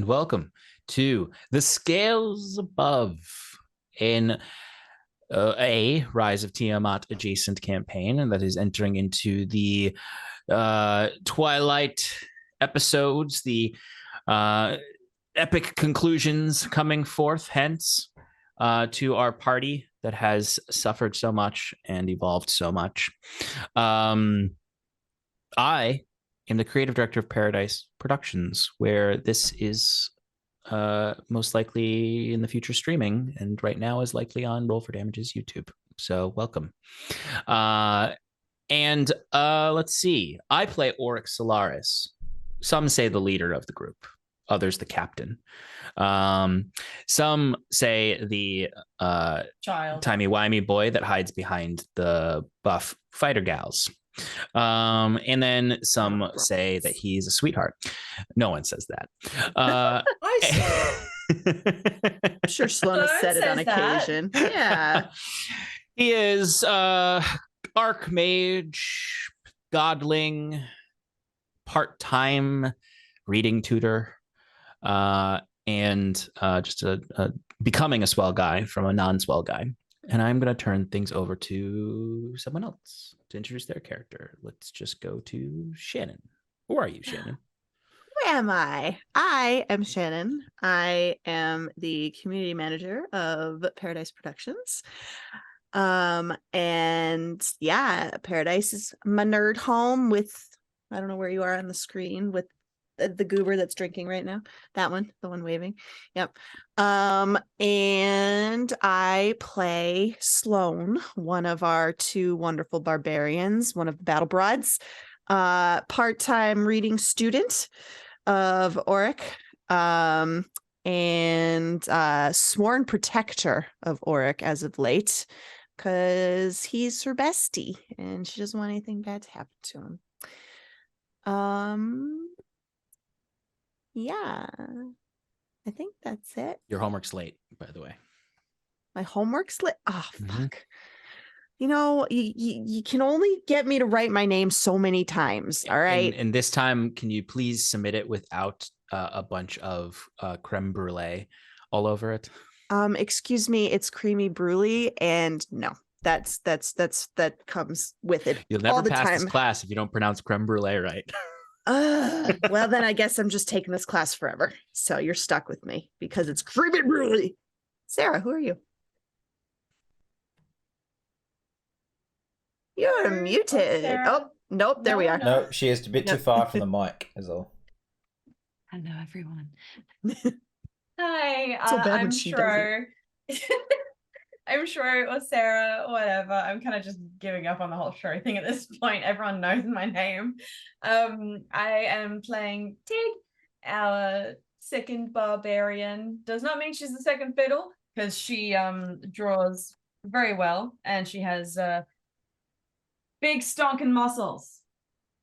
welcome to The Scales Above, in a Rise of Tiamat adjacent campaign, and that is entering into the Twilight episodes, the epic conclusions coming forth, hence to our party that has suffered so much and evolved so much. I am the creative director of Paradise Productions, where this is most likely in the future streaming, and right now is likely on Roll for Damage's YouTube. So welcome. And let's see. I play Oryx Solaris. Some say the leader of the group, others the captain. Some say the child, timey-wimey boy that hides behind the buff fighter gals. And then some say that he's a sweetheart. No one says that. I say. I'm sure Sloane has said it on occasion. That. Yeah. He is archmage, godling, part-time reading tutor, and just becoming a swell guy from a non-swell guy. And I'm going to turn things over to someone else to introduce their character. Let's just go to Shannon. Who are you, Shannon? Who am I? I am Shannon. I am the community manager of Paradise Productions. And yeah, Paradise is my nerd home with, I don't know where you are on the screen, with the goober that's drinking right now. That one, the one waving. Yep. And I play Sloane, one of our two wonderful barbarians, one of the battle broads, part-time reading student of Auric, and sworn protector of Auric as of late, because he's her bestie and she doesn't want anything bad to happen to him. Yeah, I think that's it. Your homework's late, by the way. My homework's late? Oh, fuck. You know, you can only get me to write my name so many times, all right? And this time, can you please submit it without a bunch of creme brulee all over it? Excuse me, it's creamy brulee, and no, that comes with it. You'll never all the pass time. This class if you don't pronounce creme brulee right. Well, then I guess I'm just taking this class forever. So you're stuck with me because it's creamy brulee. Sarah, who are you? You're muted. Oh, nope, there we are. No, she is a bit too far from the mic, is all. Hello, everyone. Hi, So bad when I'm she Shro. I'm Shro or Sarah or whatever. I'm kind of just giving up on the whole Shro thing at this point. Everyone knows my name. I am playing Tig, our second barbarian. Does not mean she's the second fiddle, because she draws very well and she has big stonking muscles.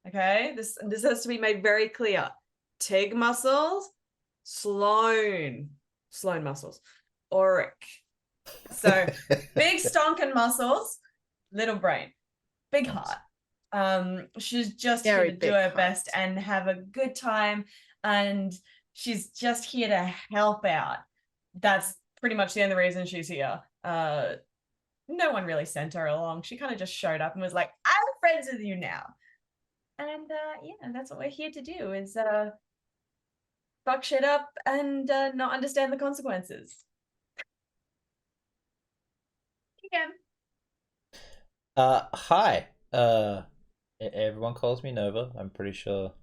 Okay, this has to be made very clear. Tig muscles, Sloane muscles, Auric. So big stonking muscles, little brain, big heart. She's just here to do her best and have a good time, and she's just here to help out. That's pretty much the only reason she's here. No one really sent her along. She kind of just showed up and was like, I'm friends with you now. And yeah, that's what we're here to do, is fuck shit up and not understand the consequences. Again. Hi. Everyone calls me Nova. I'm pretty sure,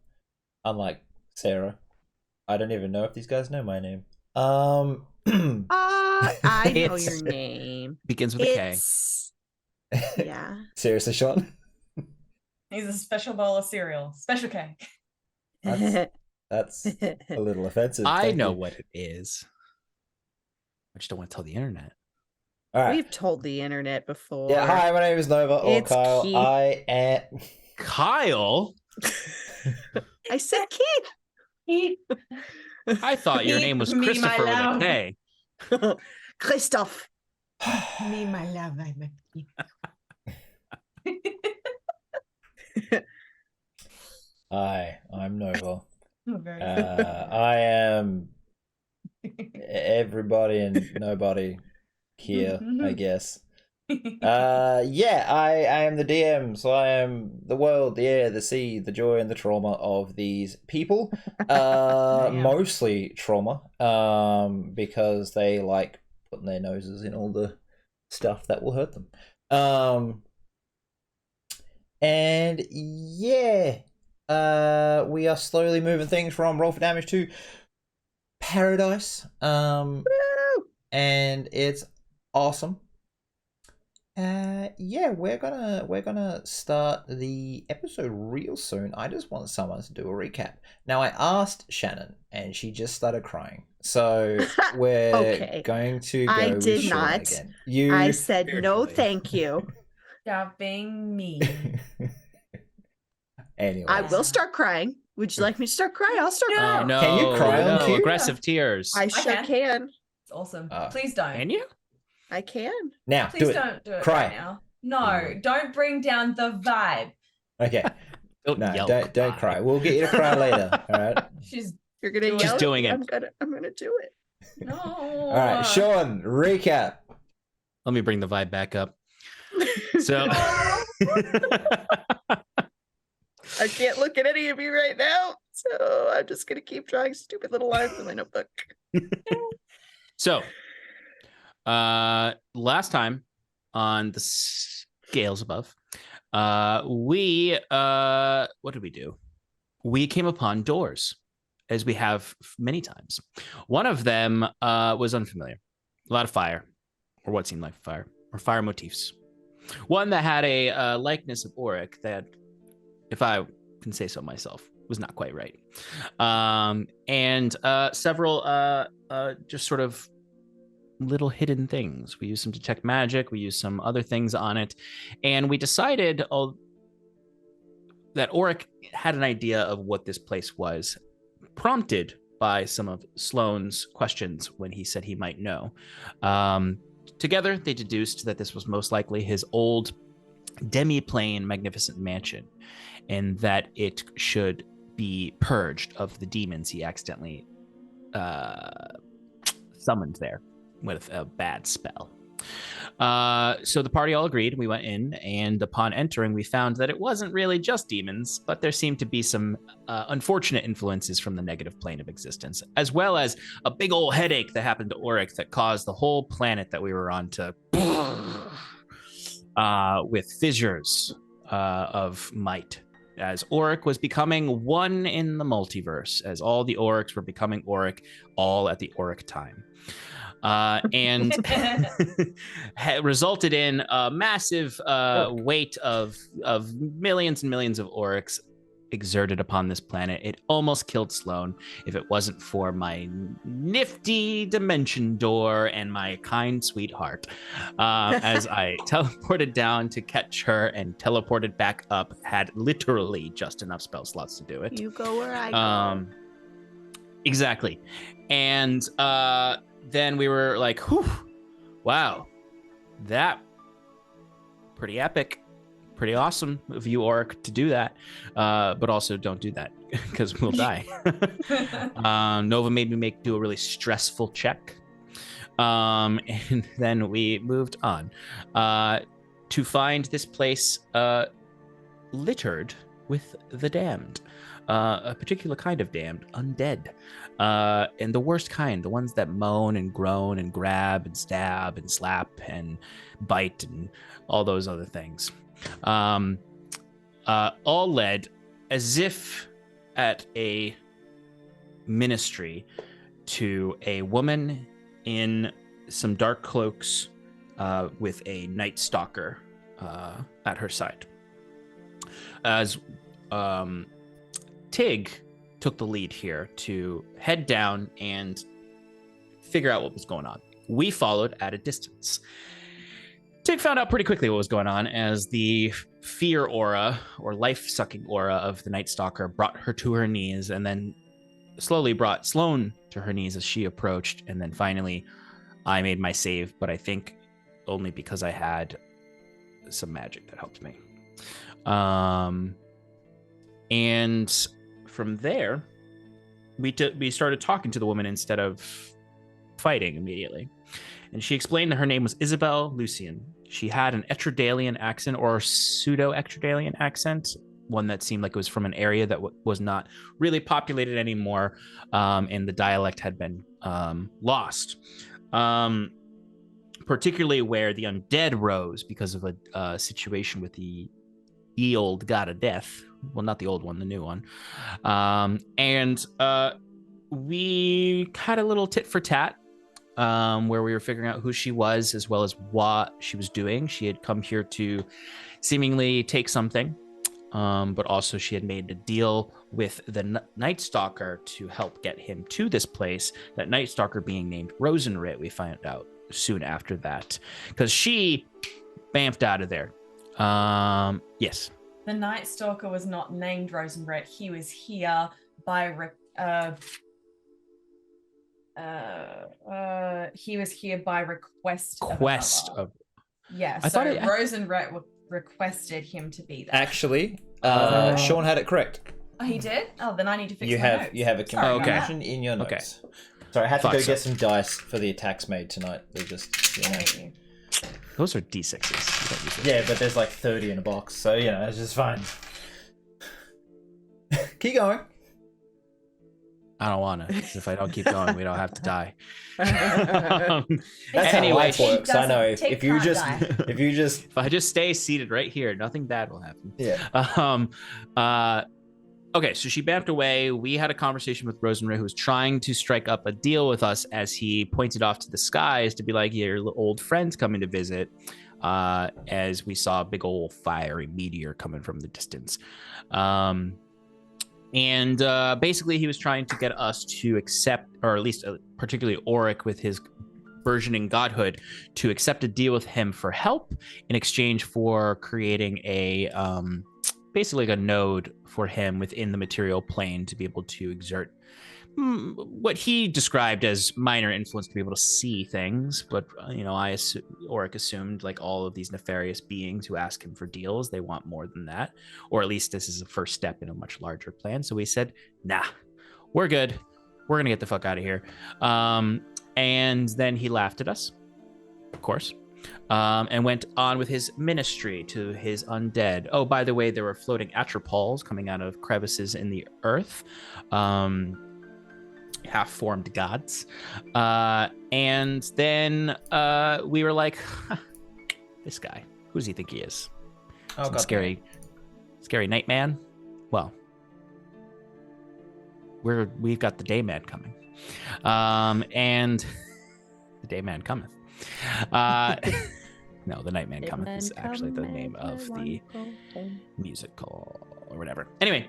unlike Sarah, I don't even know if these guys know my name. I know your name. Begins with a K. Yeah. Seriously, Sean? He's a special bowl of cereal. Special K. That's a little offensive. I know what it is. I just don't want to tell the internet. All right. We've told the internet before. Yeah, hi, my name is Nova, or It's Kyle. Keith. I am... Kyle? I said Keith. Keith. I thought your name was Christopher with a K. Christoph. Me, my love, I'm a Keith. Hi, I'm Nova. Very I am everybody and nobody here, I guess. Yeah, I am the DM, so I am the world, the air, the sea, the joy, and the trauma of these people. Mostly trauma, because they like putting their noses in all the stuff that will hurt them. And yeah, we are slowly moving things from roll for damage to paradise. And it's awesome. Yeah, we're gonna start the episode real soon. I just want someone to do a recap. Now, I asked Shannon, and she just started crying. So we're Okay. going to go I with did Sean not. again. You I said no, Carefully. thank you. Stop being mean. Anyway, I will start crying. Would you like me to start crying? I'll start No. crying. No, Can you cry on no, cue? aggressive tears. I sure can. can. It's awesome. Ah. Please don't. Can you? I can. Now Please do it. don't do it Cry. right now. No, don't bring down the vibe. Okay. Don't No, yell, don't cry. We'll get you to cry later. All right. You're gonna She's yell. doing it. I'm gonna do it. No. All right, Sean, recap. Let me bring the vibe back up. So I can't look at any of you right now, so I'm just gonna keep drawing stupid little lines in my notebook. So, last time on the scales above, we what did we do? We came upon doors, as we have many times. One of them was unfamiliar. A lot of fire, or what seemed like fire, or fire motifs. One that had a likeness of Auric that, if I can say so myself, was not quite right. And several just sort of little hidden things. We used some detect magic. We used some other things on it. And we decided that Auric had an idea of what this place was, prompted by some of Sloane's questions when he said he might know. Together, they deduced that this was most likely his old demi-plane magnificent mansion, and that it should be purged of the demons he accidentally summoned there with a bad spell. So the party all agreed. We went in, and upon entering, we found that it wasn't really just demons, but there seemed to be some unfortunate influences from the negative plane of existence, as well as a big old headache that happened to Auric that caused the whole planet that we were on to with fissures of might, as Auric was becoming one in the multiverse, as all the Aurics were becoming Auric, all at the Auric time. And resulted in a massive weight of millions and millions of Aurics exerted upon this planet. It almost killed Sloane if it wasn't for my nifty dimension door and my kind sweetheart. As I teleported down to catch her and teleported back up, had literally just enough spell slots to do it. You go where I go. Exactly. And then we were like, whew, wow, that pretty epic. Pretty awesome of you, Auric, to do that, but also don't do that because we'll die. Nova made me do a really stressful check, and then we moved on to find this place littered with the damned, a particular kind of damned, undead, and the worst kind, the ones that moan and groan and grab and stab and slap and bite and all those other things. All led as if at a ministry to a woman in some dark cloaks with a night stalker at her side. As Tig took the lead here to head down and figure out what was going on. We followed at a distance. Tig found out pretty quickly what was going on, as the fear aura, or life-sucking aura of the Night Stalker brought her to her knees, and then slowly brought Sloane to her knees as she approached, and then finally I made my save, but I think only because I had some magic that helped me. And from there, we started talking to the woman instead of fighting immediately. And she explained that her name was Isabel Lucian. She had an Etredalian accent or pseudo-Etredalian accent, one that seemed like it was from an area that was not really populated anymore, and the dialect had been lost. Particularly where the undead rose because of a situation with the old god of death. Well, not the old one, the new one. And we had a little tit for tat where we were figuring out who she was as well as what she was doing. She had come here to seemingly take something, but also she had made a deal with the Night Stalker to help get him to this place. That Night Stalker being named Rosenrit, we find out soon after that, because she bamfed out of there. Yes. The Night Stalker was not named Rosenbrett. He was here by request. Yeah. I thought Rosenbrett requested him to be there. Actually, Sean had it correct. Oh, he did? Oh, then I need to fix You my have notes. you have a confusion in your notes. Okay. Sorry, I had to go get some dice for the attacks made tonight. They're just, you know. Those are D6s. Yeah, but there's like 30 in a box, so, you know, it's just fine. Keep going. I don't want to. If I don't keep going, we don't have to die. That's how life works. I know. If you just if I just stay seated right here, nothing bad will happen. Yeah. Okay, so she bamped away. We had a conversation with Rosenray, who was trying to strike up a deal with us as he pointed off to the skies to be like, yeah, your old friend's coming to visit, as we saw a big old fiery meteor coming from the distance. And basically he was trying to get us to accept, or at least particularly Auric with his burgeoning godhood, to accept a deal with him for help in exchange for creating a basically like a node for him within the material plane to be able to exert what he described as minor influence to be able to see things. But, you know, Auric assumed, like all of these nefarious beings who ask him for deals, they want more than that. Or at least this is a first step in a much larger plan. So we said, nah, we're good. We're going to get the fuck out of here. And then he laughed at us, of course. And went on with his ministry to his undead. Oh, by the way, there were floating atropols coming out of crevices in the earth, half-formed gods. And then we were like, this guy, who does he think he is? Oh, Some scary night man? Well, we've got the day man coming. And the day man cometh. No, the Nightman Cometh is actually the name of the musical or whatever. Anyway,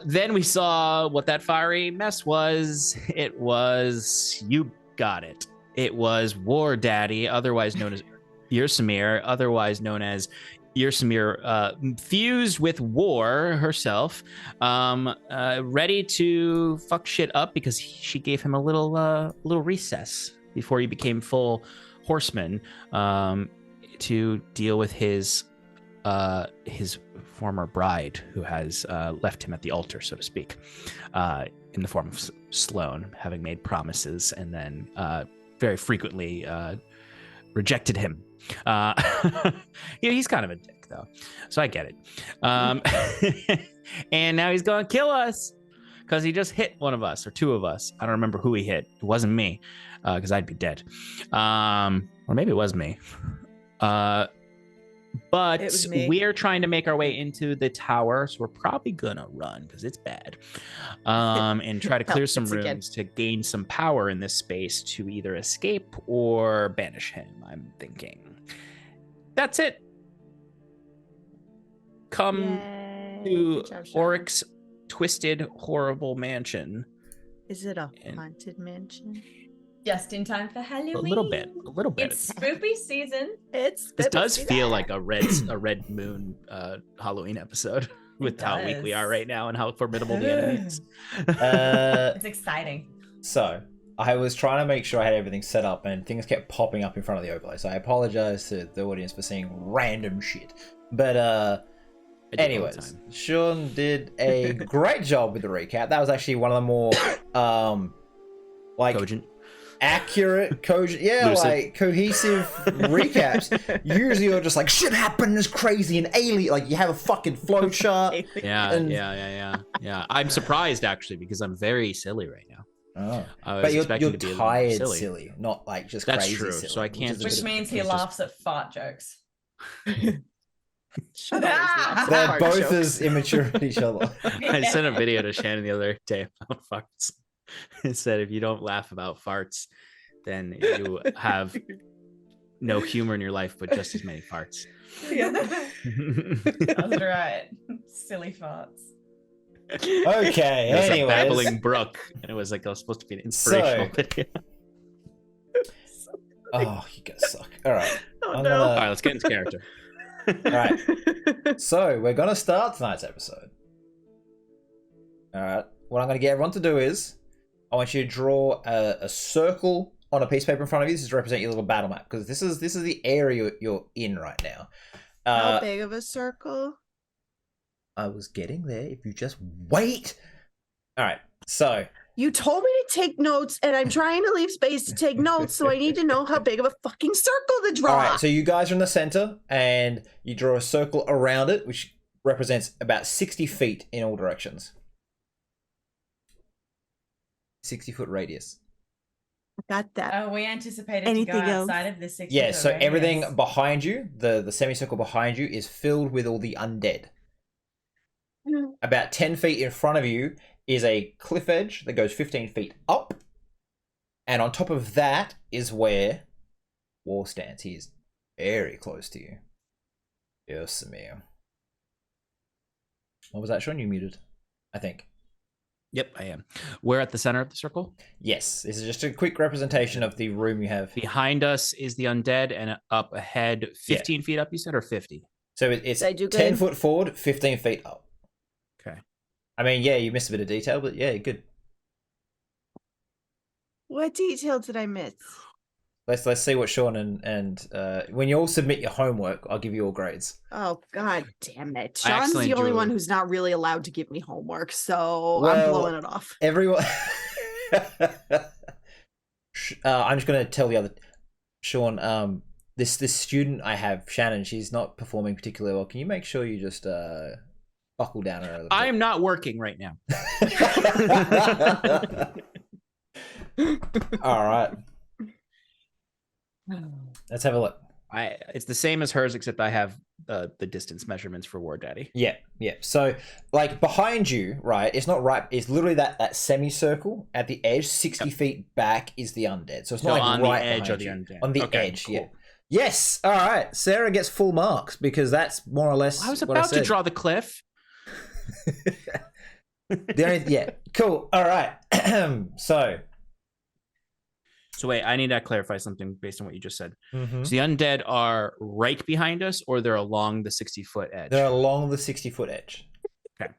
then we saw what that fiery mess was. It was, you got it. It was War Daddy, otherwise known as Yersamir, otherwise known as Yersamir, fused with War herself, ready to fuck shit up because she gave him a little recess before he became full horseman, to deal with his former bride, who has left him at the altar, so to speak, in the form of Sloane, having made promises and then very frequently rejected him. Yeah, he's kind of a dick, though, so I get it. And now he's going to kill us because he just hit one of us, or two of us. I don't remember who he hit. It wasn't me, because I'd be dead. Or maybe it was me. But we're trying to make our way into the tower, so we're probably gonna run because it's bad, and try to clear some rooms to gain some power in this space to either escape or banish him, I'm thinking. That's it. Come to Auric's twisted, horrible mansion. Is it a haunted mansion? Just in time for Halloween. A little bit. It's spoopy season. This does feel like a red moon Halloween episode with how weak we are right now and how formidable the enemy is. It's exciting. So I was trying to make sure I had everything set up and things kept popping up in front of the overlay. So I apologize to the audience for seeing random shit. But anyways, Sean did a great job with the recap. That was actually one of the more cogent. accurate, cogent, Lucid. like cohesive recaps. Usually you're just like, shit happened, is crazy and alien. Like you have a fucking flow chart. Yeah. I'm surprised actually because I'm very silly right now. Oh. I was But you're expecting to be a little more tired silly, not like just That's crazy true, silly. so I can't Which means he it's just- laughs at fart jokes. Sean always laughs at They're fart both jokes. as immature as each other. I sent a video to Shannon the other day about farts. It said if you don't laugh about farts, then you have no humor in your life, but just as many farts. That's right. Silly farts. Okay, It was a anyways. babbling brook, and it was like it was supposed to be an inspirational video. Oh, you guys suck. All right. Oh, I'm no. All right, let's get into character. All right. So we're gonna start tonight's episode. All right. What I'm gonna get everyone to do is, I want you to draw a circle on a piece of paper in front of you. This is to represent your little battle map because this is the area you're in right now. How big of a circle? I was getting there. If you just wait. All right. So You told me to take notes, and I'm trying to leave space to take notes, so I need to know how big of a fucking circle to draw. all right. So you guys are in the center, and you draw a circle around it, which represents about 60 feet in all directions. 60-foot radius. Got that. Oh, we anticipated Anything to go else? outside of the 60. Yeah, so everything behind you, the semicircle behind you, is filled with all the undead. About 10 feet in front of you is a cliff edge that goes 15 feet up. And on top of that is where War stands. He is very close to you. Yes, ma'am. What was that, Sean? You muted, I think. Yep, I am. We're at the center of the circle. Yes, this is just a quick representation of the room you have. Behind us is the undead, and up ahead, 15 feet up, you said, or 50? So it's Did I do 10 good? foot forward, 15 feet up. Okay. I mean, yeah, you missed a bit of detail, but yeah, good. What detail did I miss? Let's see what Sean and when you all submit your homework, I'll give you all grades. Oh, god damn it. I Sean's accidentally the only drew- one who's not really allowed to give me homework, so I'm Well, blowing it off. Everyone, I'm just gonna tell the other Sean. This student I have, Shannon, she's not performing particularly well. Can you make sure you just buckle down her a little bit? I am not working right now. All right, let's have a look. It's the same as hers, except I have the distance measurements for War Daddy. Yeah. So, like behind you, right? It's not right. It's literally that semicircle at the edge, 60 feet back is the undead. So it's not like on right the edge behind of the you. undead. On the Okay, edge, cool. yeah. Yes. All right. Sarah gets full marks because that's more or less. I was what I about to said. draw the cliff. Yeah. Cool. All right. So wait, I need to clarify something based on what you just said. mhm. So the undead are right behind us, or they're along the 60-foot edge? They're along the 60-foot edge. Okay.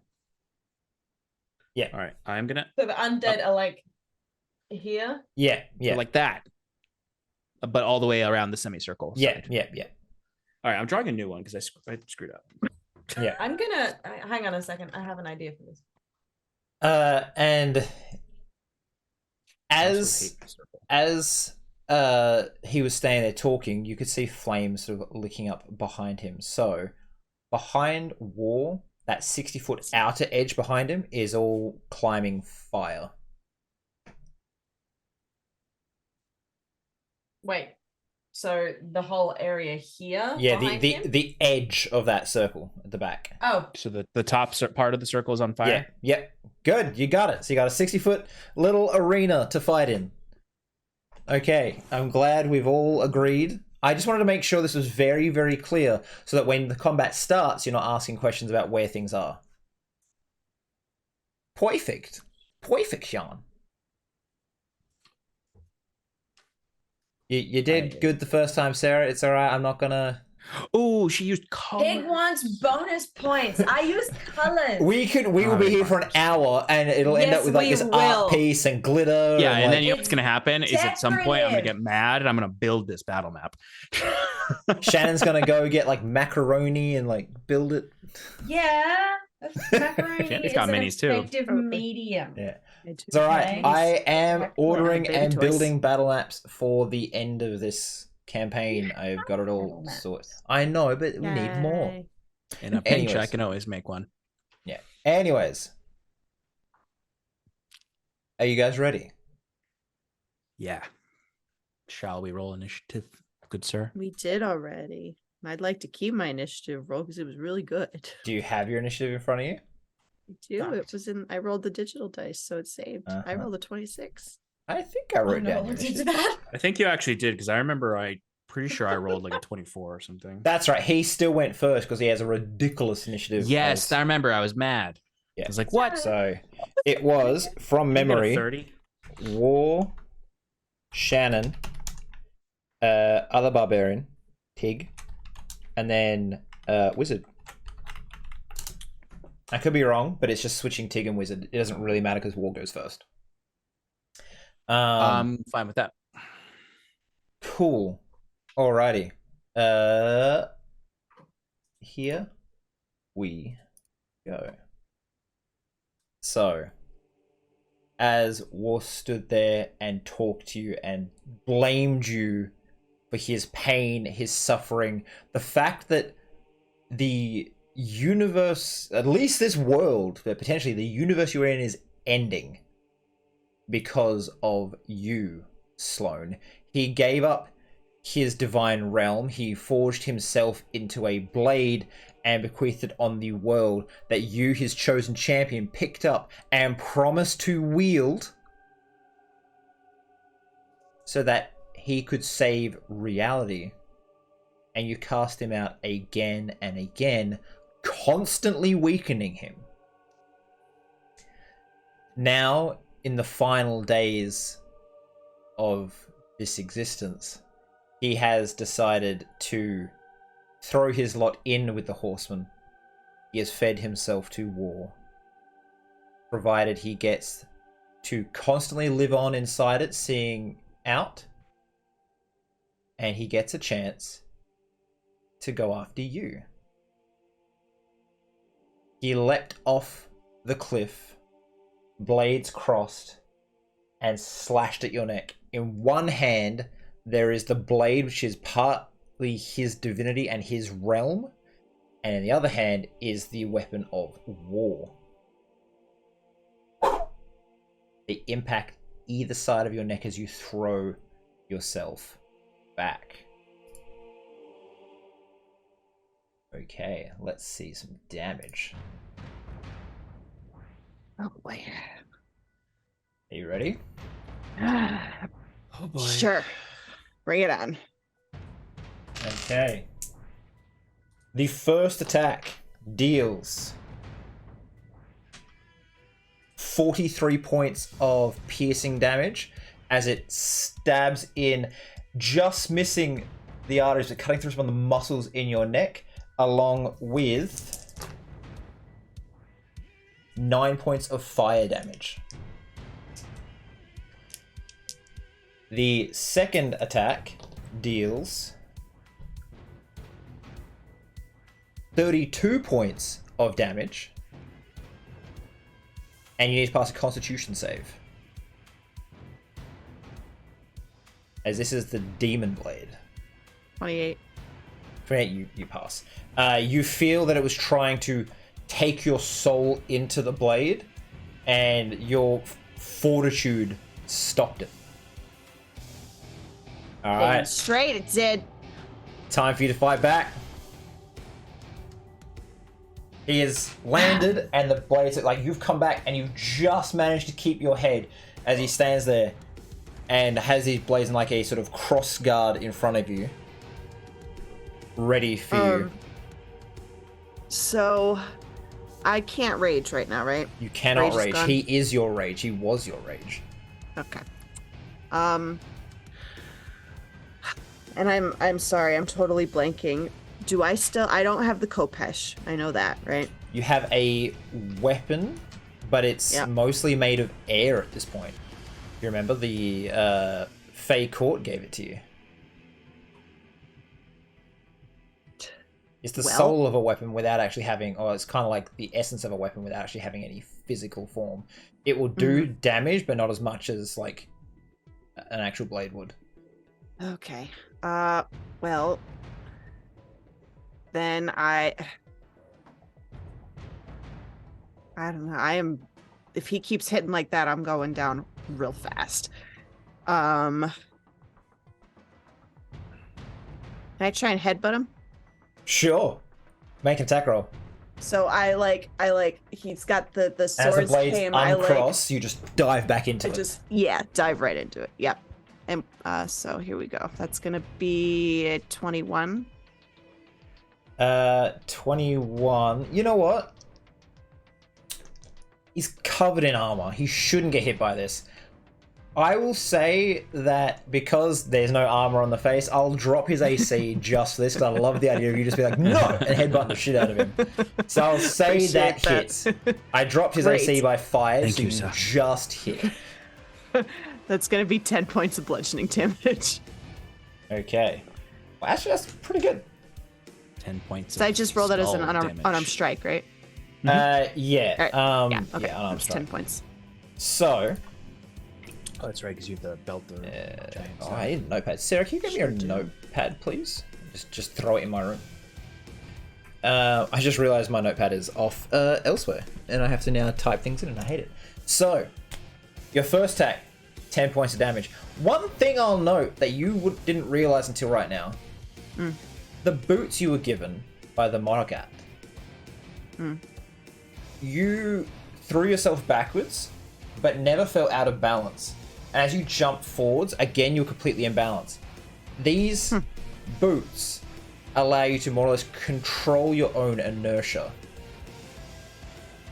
Yeah. All right. I'm gonna So the undead are like here. Yeah. like that, but all the way around the semicircle. Yeah. side. Yeah. All right. I'm drawing a new one because I screwed up. Yeah. I'm gonna hang on a second. I have an idea for this. And I also as hate the circle. he was standing there talking, you could see flames sort of licking up behind him. So behind War, that 60-foot outer edge behind him is all climbing fire. Wait. So the whole area here. Yeah, behind him? the edge of that circle at the back. Oh, So the top part of the circle is on fire. Yeah, yep. Good, you got it. So you got a 60-foot little arena to fight in. Okay, I'm glad we've all agreed. I just wanted to make sure this was very, very clear so that when the combat starts, you're not asking questions about where things are. Perfect. Perfect, Sean. You did good the first time, Sarah. It's all right. I'm not gonna... Oh, she used color. Pig wants bonus points. I use colors. We will be here for an hour, and it'll end up Yes, with like we this will. art piece and glitter. Yeah, and like, then you know what's gonna happen is at some point I'm gonna decorative. get mad and I'm gonna build this battle map. Shannon's gonna go get like macaroni and like build it. Yeah. Macaroni Shanty's is got an minis too. effective Probably. medium. Yeah. It's It's all right. Okay. I am Baby ordering and toys. building battle maps for the end of this campaign. I've got it all Battle maps. sorted. I know, but we need more. Yay. In a pinch, I Anyways. can always make one. Yeah. Anyways. Are you guys ready? Yeah. Shall we roll initiative, good sir? We did already. I'd like to keep my initiative roll because it was really good. Do you have your initiative in front of you? I do. It Fact. was in. I rolled the digital dice, so it's saved. I Uh-huh. rolled a 26. I think I wrote no, down your looked into initiative. that. I think you actually did because I remember pretty sure I rolled like a 24 or something. That's right. He still went first because he has a ridiculous initiative. Yes, I remember. I was mad. Yeah. I was like, what? So it was from memory. 30. War, Shannon, other barbarian, Tig, and then wizard. I could be wrong, but it's just switching Tig and wizard. It doesn't really matter because war goes first. I'm fine with that. Cool. Alrighty. Here we go. So, as War stood there and talked to you and blamed you for his pain, his suffering, the fact that the universe, at least this world, but potentially the universe you're in is ending because of you, Sloane. He gave up his divine realm. He forged himself into a blade and bequeathed it on the world that you, his chosen champion, picked up and promised to wield so that he could save reality. And you cast him out again and again, constantly weakening him. Now, in the final days of this existence, he has decided to throw his lot in with the horsemen. He has fed himself to war, provided he gets to constantly live on inside it, seeing out, and he gets a chance to go after you. He leapt off the cliff, blades crossed, and slashed at your neck. In one hand, there is the blade, which is partly his divinity and his realm, and in the other hand is the weapon of war. They impact either side of your neck as you throw yourself back. Okay, let's see some damage. Oh boy. Are you ready? Oh boy. Sure. Bring it on. Okay. The first attack deals 43 points of piercing damage as it stabs in, just missing the arteries, but cutting through some of the muscles in your neck, along with 9 points of fire damage. The second attack deals 32 points of damage, and you need to pass a Constitution save, as this is the Demon Blade. 28. 28, you pass. You feel that it was trying to take your soul into the blade, and your fortitude stopped it. All Damn right, straight, it did. time for you to fight back. He has landed, and the blades, like, you've come back, and you've just managed to keep your head as he stands there and has these blades in like a sort of cross guard in front of you, ready for you. So I can't rage right now, right? You cannot Rage is rage. gone. He is your rage. He was your rage. Okay. And I'm sorry, I'm totally blanking. I don't have the Kopesh. I know that, right? You have a weapon, but it's Yeah. mostly made of air at this point. You remember the Fey Court gave it to you. It's the soul of a weapon without actually having, or it's kind of like the essence of a weapon without actually having any physical form. It will do damage, but not as much as like an actual blade would. Okay. Well, then I don't know. If he keeps hitting like that, I'm going down real fast. Can I try and headbutt him? Sure. Make an attack roll. So he's got the swords. As the blades came, uncross, you just dive back into it. Dive right into it. Yep. And so here we go. That's gonna be a 21. 21. You know what? He's covered in armor. He shouldn't get hit by this. I will say that because there's no armor on the face, I'll drop his AC just for this, because I love the idea of you just be like, no, and headbutt the shit out of him. So I'll say that hits. I dropped his AC by 5, Thank so you, sir. just hit. That's gonna be 10 points of bludgeoning damage. Okay. Well, actually, that's pretty good. 10 points. So I just rolled that as an skull unarmed strike, right? Yeah. Right. Yeah, okay. Yeah, unarmed That's strike. 10 points. So, Oh, that's right, because you have the belt of giants. I need a notepad. Sarah, can you give me your notepad, please? Just throw it in my room. I just realized my notepad is off elsewhere, and I have to now type things in, and I hate it. So, your first attack, 10 points of damage. One thing I'll note that you didn't realize until right now, the boots you were given by the Monogat, you threw yourself backwards, but never fell out of balance. And as you jump forwards, again, you're completely imbalanced. These boots allow you to more or less control your own inertia.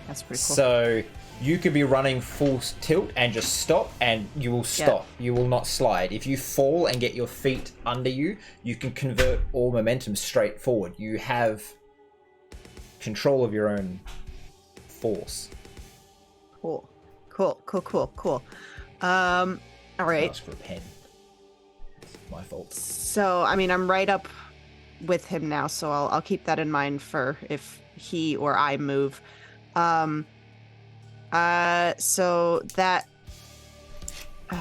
That's pretty cool. So you could be running full tilt and just stop, and you will stop. You will not slide. If you fall and get your feet under you, you can convert all momentum straight forward. You have control of your own force. Cool. All right. Ask for a pen. It's my fault. So, I mean, I'm right up with him now, so I'll keep that in mind for if he or I move. So that. All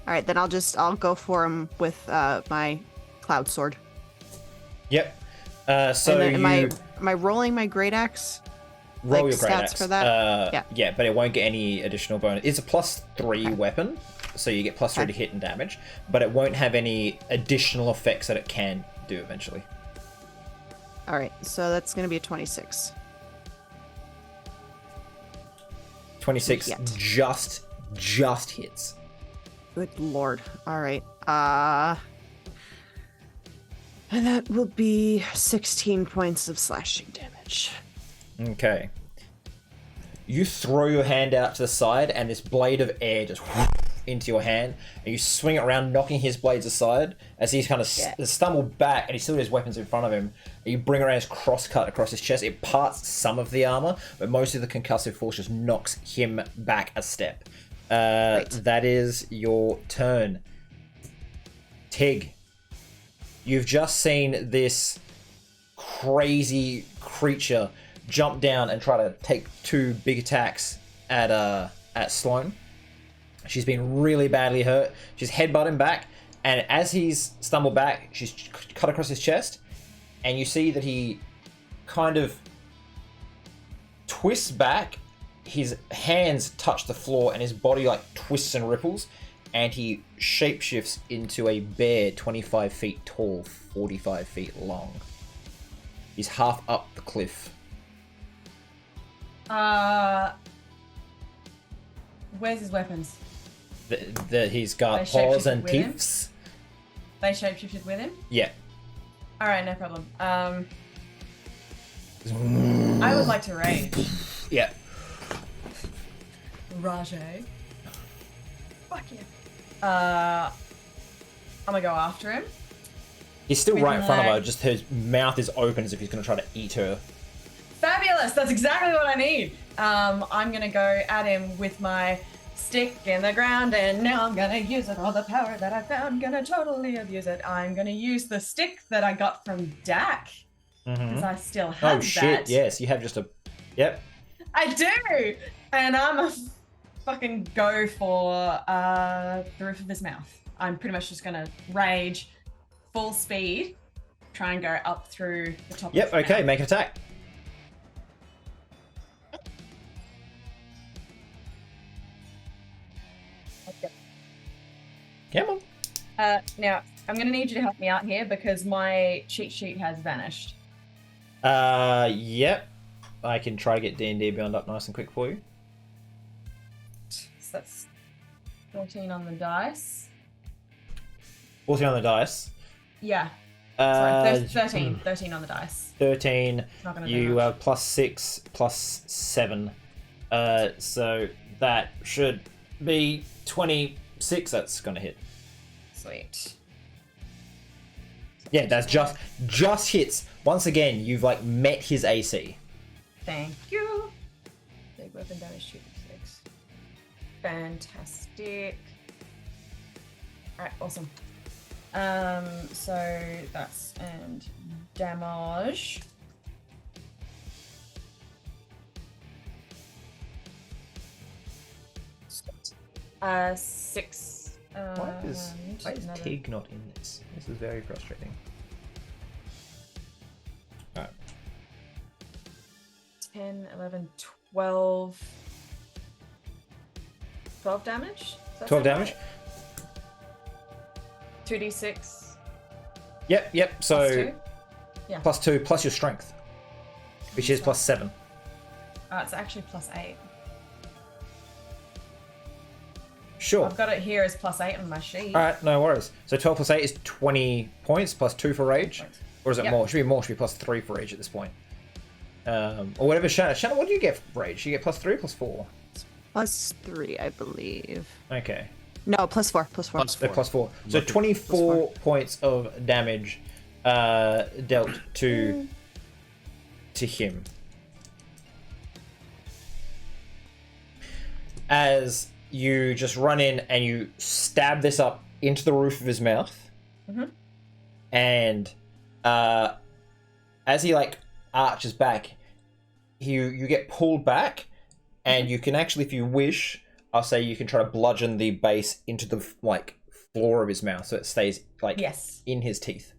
right, then I'll go for him with my cloud sword. Yep. So am I rolling my great axe? roll like your great stats axe for that? Yeah, but it won't get any additional bonus. It's a +3 weapon, so you get +3 to hit and damage, but it won't have any additional effects that it can do eventually. All right, so that's going to be a 26. 26 Yet. just hits. Good lord. All right. And that will be 16 points of slashing damage. Okay. You throw your hand out to the side, and this blade of air just into your hand, and you swing it around, knocking his blades aside as he's kind of stumbled back, and he still has weapons in front of him. And you bring around his crosscut across his chest. It parts some of the armor, but most of the concussive force just knocks him back a step. That is your turn. Tig, you've just seen this crazy creature jump down and try to take 2 big attacks at Sloane. She's been really badly hurt. She's headbutted him back, and as he's stumbled back, she's cut across his chest, and you see that he kind of twists back. His hands touch the floor, and his body like twists and ripples, and he shapeshifts into a bear 25 feet tall, 45 feet long. He's half up the cliff. Where's his weapons? He's got They paws and shapeshifted with him? teeth. They shapeshifted with him? Yeah. Alright, no problem. I would like to rage. Yeah. Rajay. Fuck yeah. I'm gonna go after him. He's still With right in front of her, my- just his mouth is open as if he's going to try to eat her. Fabulous! That's exactly what I need. I'm gonna go at him with my stick in the ground, and now I'm gonna use it. All the power that I found, gonna totally abuse it. I'm gonna use the stick that I got from Dak. because I still have Oh shit! that. Yes, you have just a. Yep. I do, and I'm a fucking go for the roof of his mouth. I'm pretty much just gonna rage, full speed, try and go up through the top. Yep. Of his Okay. mouth. Make an attack. Come on. Now I'm gonna need you to help me out here because my cheat sheet has vanished. Yep. I can try to get D&D Beyond up nice and quick for you. So that's 14 on the dice. 14 on the dice. Yeah. Sorry, 13. hmm. 13 on the dice. 13. It's not gonna do You much. +6, +7. So that should be 26. That's gonna hit. Sweet. Yeah, that's just hits. Once again, you've like met his AC. Thank you. Big weapon damage 2d6. Fantastic. Alright, awesome. So that's and damage. Six. Why is another- Tig not in this? This is very frustrating. Alright. 10, 11, 12. 12 damage? Does that 12 sound damage? right? 2d6. Yep. So Plus 2? Yeah. +2 plus your strength, which is +7. Oh, it's actually +8. Sure. I've got it here as +8 on my sheet. Alright, no worries. So 12 plus 8 is 20 points, +2 for rage. Or is it Yep. more? It should be more, it should be +3 for rage at this point. Or whatever. Shannon, what do you get for rage? You get +3 or +4? +3, I believe. Okay. No, +4. +4. Plus So four. +4. So 24 points of damage dealt to him. As you just run in and you stab this up into the roof of his mouth. Mhm. And as he like arches back, you get pulled back, and you can actually, if you wish, I'll say you can try to bludgeon the base into the like floor of his mouth so it stays like Yes. in his teeth.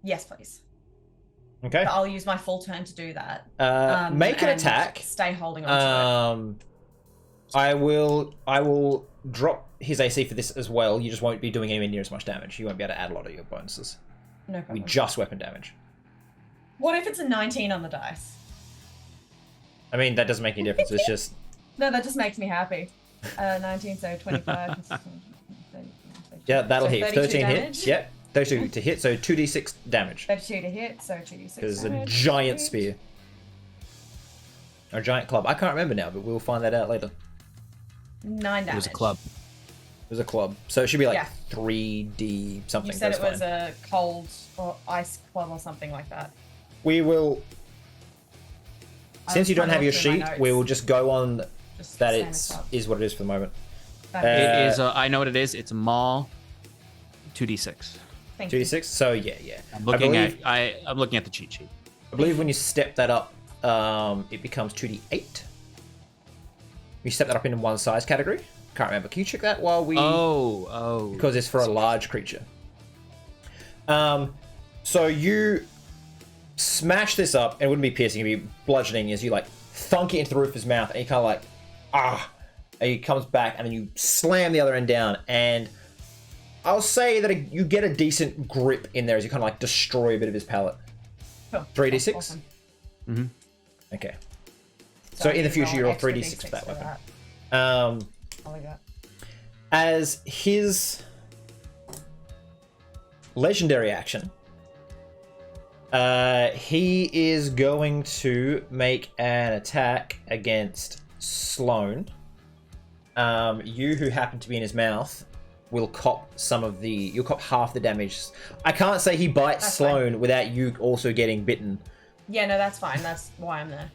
Yes, please. Okay. But I'll use my full turn to do that. Make an and attack. Stay holding on to it. I will drop his AC for this as well. You just won't be doing anywhere near as much damage. You won't be able to add a lot of your bonuses. No We problem. just weapon damage. What if it's a 19 on the dice? I mean, that doesn't make any difference. It's just No, that just makes me happy. 19, so 25. yeah, that'll So hit. 32 13 damage? hits. Yep, 32 to hit. So 2d6 damage. 32 to hit, so 2d6 Because it's a damage. giant Sweet. spear. Or a giant club. I can't remember now, but we'll find that out later. 9 damage. It was a club. It was a club. So it should be like Yeah. 3d something. You said That's it was fine. a cold or ice club or something like that. We will. I Since was you don't trying have to your look through my sheet, notes. we will just go on Just that stand it's this up. is what it is for the moment. That It is- is. I know what it is. It's a mall. 2d6. Thank you. 2d6. So yeah. I'm looking believe- I'm looking at the cheat sheet. I believe when you step that up, it becomes 2d8. You step that up into one size category. Can't remember. Can you check that while we? Oh. Because it's for a large creature. So you smash this up, and it wouldn't be piercing, it'd be bludgeoning as you like thunk it into the roof of his mouth, and he kind of like, and he comes back, and then you slam the other end down, and I'll say that you get a decent grip in there as you kind of like destroy a bit of his palate. Cool. 3d6? Awesome. Okay. So in the future, you roll 3d6 for that weapon. I like that. As his legendary action, he is going to make an attack against Sloane. You, who happen to be in his mouth, will cop you'll cop half the damage. I can't say he bites That's Sloane without you also getting bitten. Yeah, no, that's fine. That's why I'm there.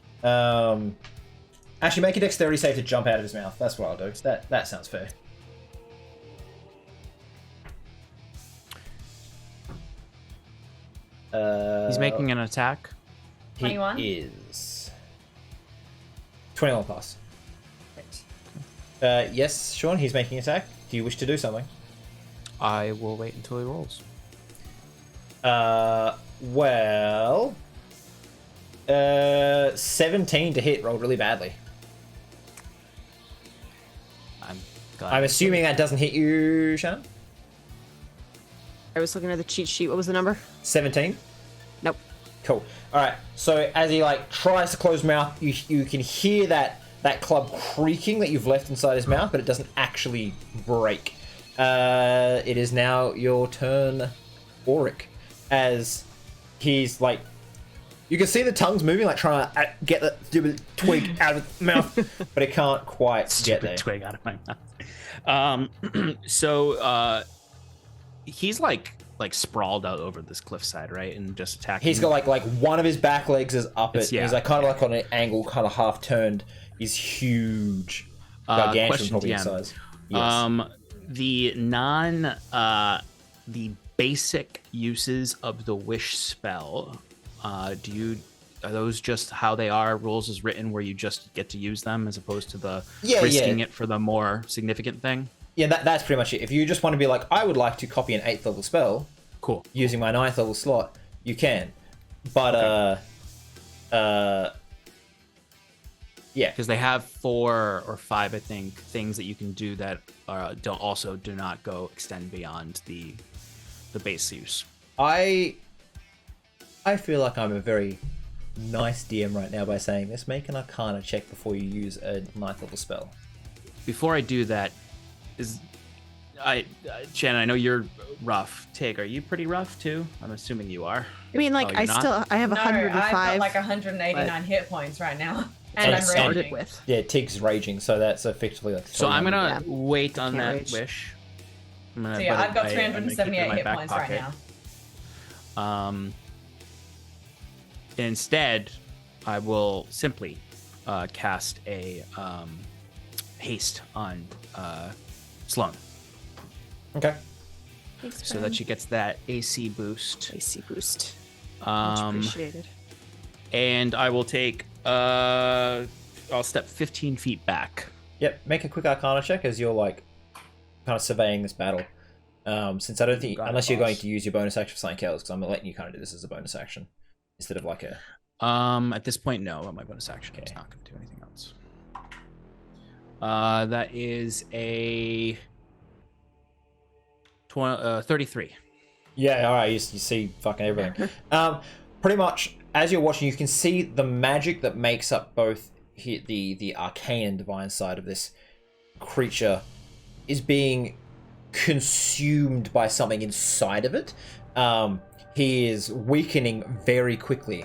Actually, make a dexterity save to jump out of his mouth. That's what I'll do. That sounds fair. He's making an attack. 21? He is 21 plus. Right. Yes, Sean, he's making an attack. Do you wish to do something? I will wait until he rolls. Well, 17 to hit rolled really badly. I'm assuming that doesn't hit you, Shannon? I was looking at the cheat sheet. What was the number? 17? Nope. Cool. All right. So as he like tries to close mouth, you can hear that club creaking that you've left inside his mouth, but it doesn't actually break. It is now your turn, Auric, as he's like, you can see the tongue's moving, like trying to get the stupid twig out of the mouth, but it can't quite get there. Twig out of my mouth. So he's like sprawled out over this cliffside, right, and just attacking. He's got like one of his back legs is up it. Yeah, he's like kind of like on an angle, kind of half turned. He's huge, gargantuan, probably in size. Yes. The basic uses of the wish spell. Are those just how they are? Rules as written, where you just get to use them as opposed to the risking it for the more significant thing? Yeah, that's pretty much it. If you just want to be like, I would like to copy an 8th level spell, cool, using my 9th level slot, you can. But yeah, because they have 4 or 5, I think, things that you can do that do not go extend beyond the base use. I feel like I'm a very nice DM right now by saying this. Make an Arcana check before you use a 9th level spell. Before I do that, Shannon, I know you're rough. Tig, are you pretty rough too? I'm assuming you are. I mean, like, I have 105. I've got like 189 hit points right now. And I'm started raging. with. Yeah, Tig's raging, so that's effectively like. So I'm gonna wait on that rage. wish. So yeah, I've got 378 hit points right now. Instead, I will simply cast a haste on Sloane. Okay. Thanks, so that she gets that AC boost. AC boost. Much appreciated. And I will take. I'll step 15 feet back. Yep. Make a quick Arcana check as you're like kind of surveying this battle. Since I don't think, unless you're going to use your bonus action for something else, because I'm letting you kind of do this as a bonus action instead of like a. At this point, no. My bonus action is not going to do anything else. That is a 33. Yeah, all right. You see fucking everything. Pretty much, as you're watching, you can see the magic that makes up both the arcane and divine side of this creature is being consumed by something inside of it. He is weakening very quickly.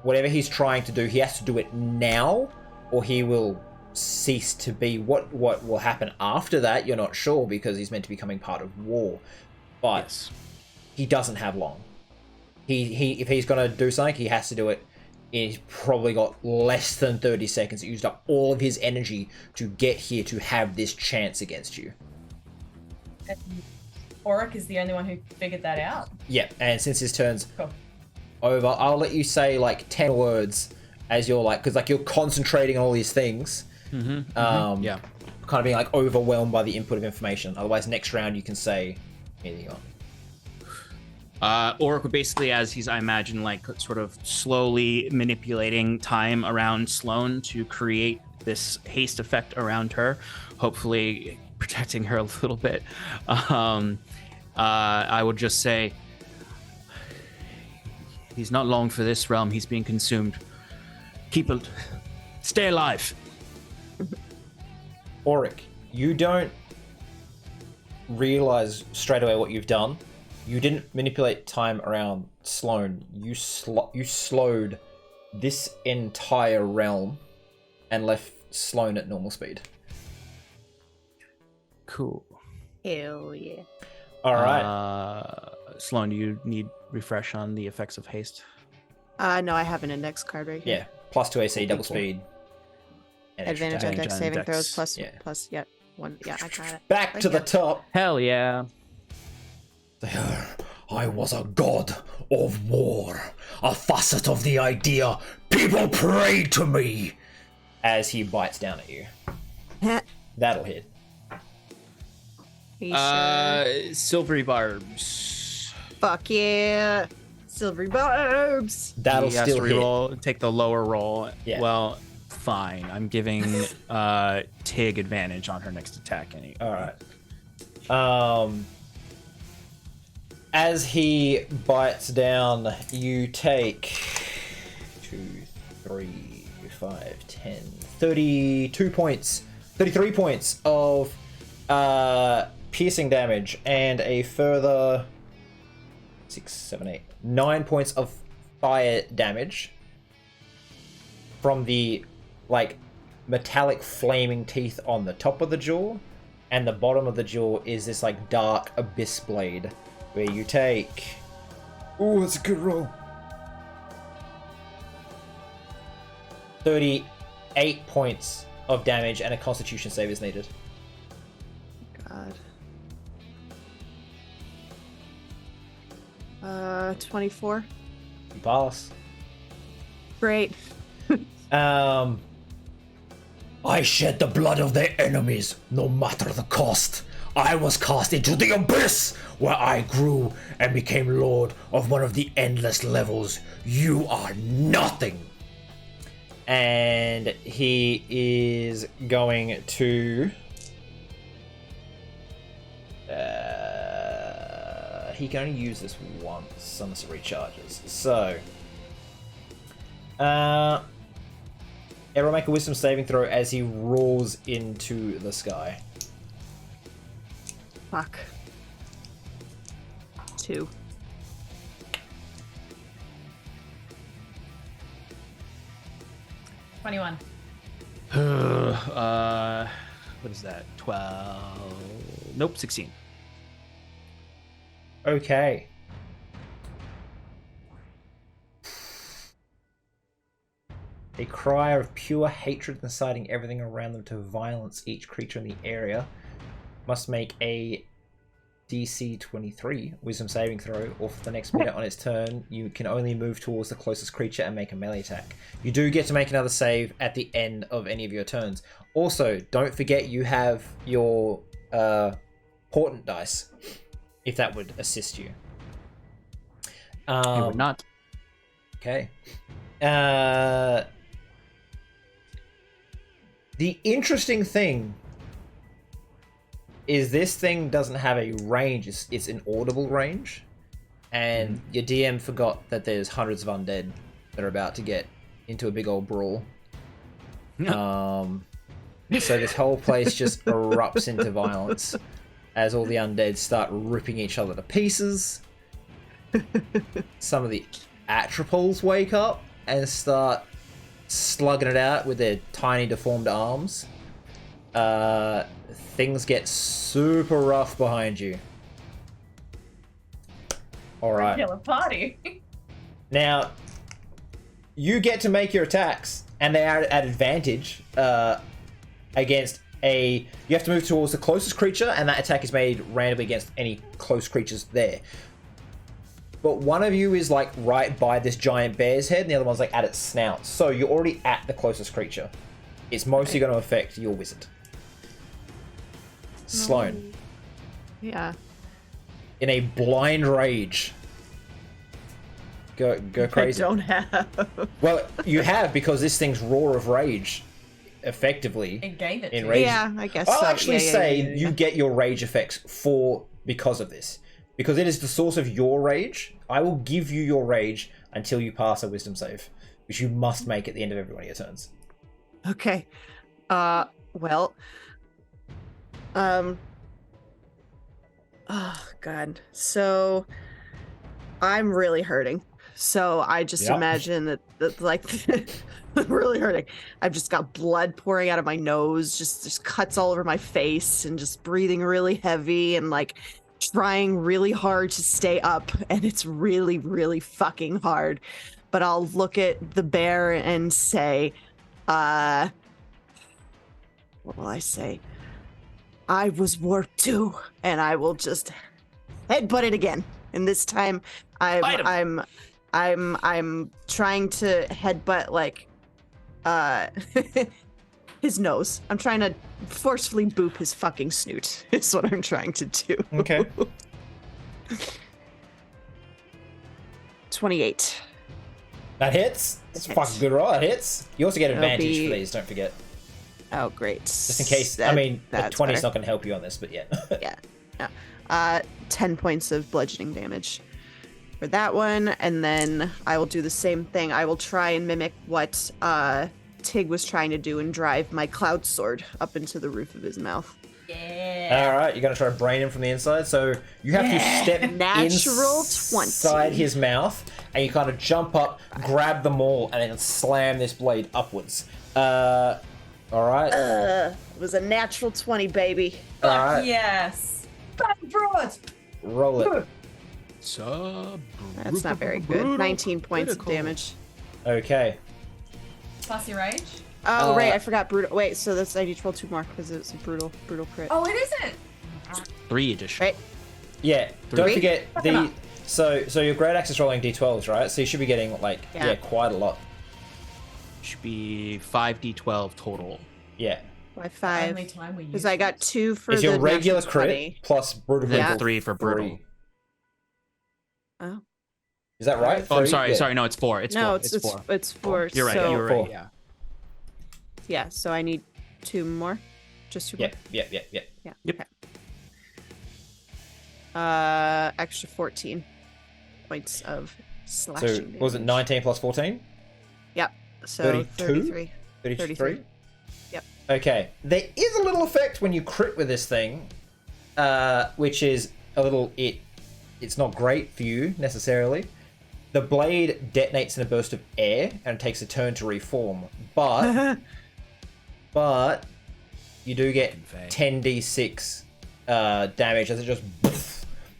Whatever he's trying to do, he has to do it now, or he will cease to be. What will happen after that, you're not sure, because he's meant to be becoming part of war. But yes. He doesn't have long. If he's going to do something, he has to do it. He's probably got less than 30 seconds. He used up all of his energy to get here to have this chance against you. Auric is the only one who figured that out. Yeah, and since his turn's over, I'll let you say like 10 words as you're like, because like you're concentrating on all these things. Yeah. Kind of being like overwhelmed by the input of information. Otherwise, next round you can say anything you want. Auric would basically, as he's, I imagine, like sort of slowly manipulating time around Sloane to create this haste effect around her, hopefully protecting her a little bit. I would just say, he's not long for this realm. He's being consumed. Stay alive. Auric, you don't realize straight away what you've done. You didn't manipulate time around Sloane. You slowed this entire realm and left Sloane at normal speed. Cool. Hell yeah. All right. Sloane, do you need refresh on the effects of haste? No, I have an index card right here. Yeah. +2 AC, double speed. And advantage on dex saving throws plus, yeah. One. Yeah, I got it. Back to the top. Hell yeah. I was a god of war, a facet of the idea people pray to me, as he bites down at you. That'll hit. Silvery barbs. Fuck yeah. Silvery barbs. That'll He has still to hit. re-roll, take the lower roll. Yeah. Well, fine. I'm giving Tig advantage on her next attack. All right. As he bites down, you take 2, 3, 5, 10, 32 points, 33 points of piercing damage, and a further 6, 7, 8, 9 points of fire damage from the metallic flaming teeth on the top of the jaw, and the bottom of the jaw is this dark abyss blade, where you take... Ooh, that's a good roll. 38 points of damage, and a Constitution save is needed. God. 24. You pass. Great. I shed the blood of their enemies, no matter the cost. I was cast into the abyss, where I grew and became lord of one of the endless levels. You are nothing. And he is going to... he can only use this once unless it recharges. So... everyone make a wisdom saving throw as he roars into the sky. Fuck. 2. $21. What is that? 12. Nope, 16. Okay. A cry of pure hatred inciting everything around them to violence. Each creature in the area must make a DC 23 wisdom saving throw, or for the next minute on its turn, you can only move towards the closest creature and make a melee attack. You do get to make another save at the end of any of your turns. Also, don't forget you have your portent dice, if that would assist you. It would not. Okay. The interesting thing is this thing doesn't have a range, it's an audible range. And your DM forgot that there's hundreds of undead that are about to get into a big old brawl. So this whole place just erupts into violence as all the undead start ripping each other to pieces. Some of the Atropols wake up and start slugging it out with their tiny deformed arms. Things get super rough behind you. Alright. Kill a party. Now, you get to make your attacks, and they are at advantage against a... You have to move towards the closest creature, and that attack is made randomly against any close creatures there. But one of you is right by this giant bear's head, and the other one's at its snout. So you're already at the closest creature. It's mostly going to affect your wizard. Sloane. Yeah. In a blind rage. Go crazy. I don't have. Well, you have, because this thing's roar of rage effectively It gave it in to rage. Yeah, I guess I'll so. actually Yeah. say you get your rage effects because of this. Because it is the source of your rage. I will give you your rage until you pass a wisdom save, which you must make at the end of every one of your turns. Okay. Well. Oh, God. So, I'm really hurting. So, I just imagine that I'm really hurting. I've just got blood pouring out of my nose, just cuts all over my face, and just breathing really heavy, and trying really hard to stay up, and it's really, really fucking hard. But I'll look at the bear and say, what will I say? I was warped too, and I will just headbutt it again. And this time, I'm trying to headbutt like his nose. I'm trying to forcefully boop his fucking snoot. Is what I'm trying to do. Okay. 28. That hits. That's a fucking good roll. That hits. You also get advantage for these. Don't forget. Oh, great. Just in case. I mean, the 20 is not going to help you on this, but yeah. Yeah. 10 points of bludgeoning damage for that one, and then I will do the same thing. I will try and mimic what Tig was trying to do and drive my cloud sword up into the roof of his mouth. Yeah. All right, you're going to try to brain him from the inside. So you have to step Natural 20. inside his mouth, and you kind of jump up, grab the maul, and then slam this blade upwards. All right. It was a natural 20, baby. All right. Yes. Broad. Roll it. That's not very good. 19 points of damage. Okay. Plus your rage. Oh, right, I forgot brutal. Wait, so that's I need to roll 2 more because it's a brutal crit. Oh, it isn't. 3 additional. Right. Yeah. Don't forget the. So your great axe is rolling d12s, right? So you should be getting like quite a lot. Should be 5d12 total. Yeah. By 5. Only time we use Because I got 2 for It's the your regular natural crit 20. plus brutal. Then 3 for brutal. 3. Oh. Is that right? Oh, I'm 3? sorry. Yeah. Sorry, no, it's 4. It's 4. No, It's 4. it's 4. You're right. So, You're Four. right. Yeah. Yeah, so I need 2 more. Just 2 more. Yeah. Yeah. Yep. Okay. Extra 14 points of slashing. So damage. was it 19 plus 14? Yep. So 32? 33. 33? Yep. Okay. There is a little effect when you crit with this thing, which is a little... It's not great for you, necessarily. The blade detonates in a burst of air, and it takes a turn to reform. But you do get 10d6 damage as it just...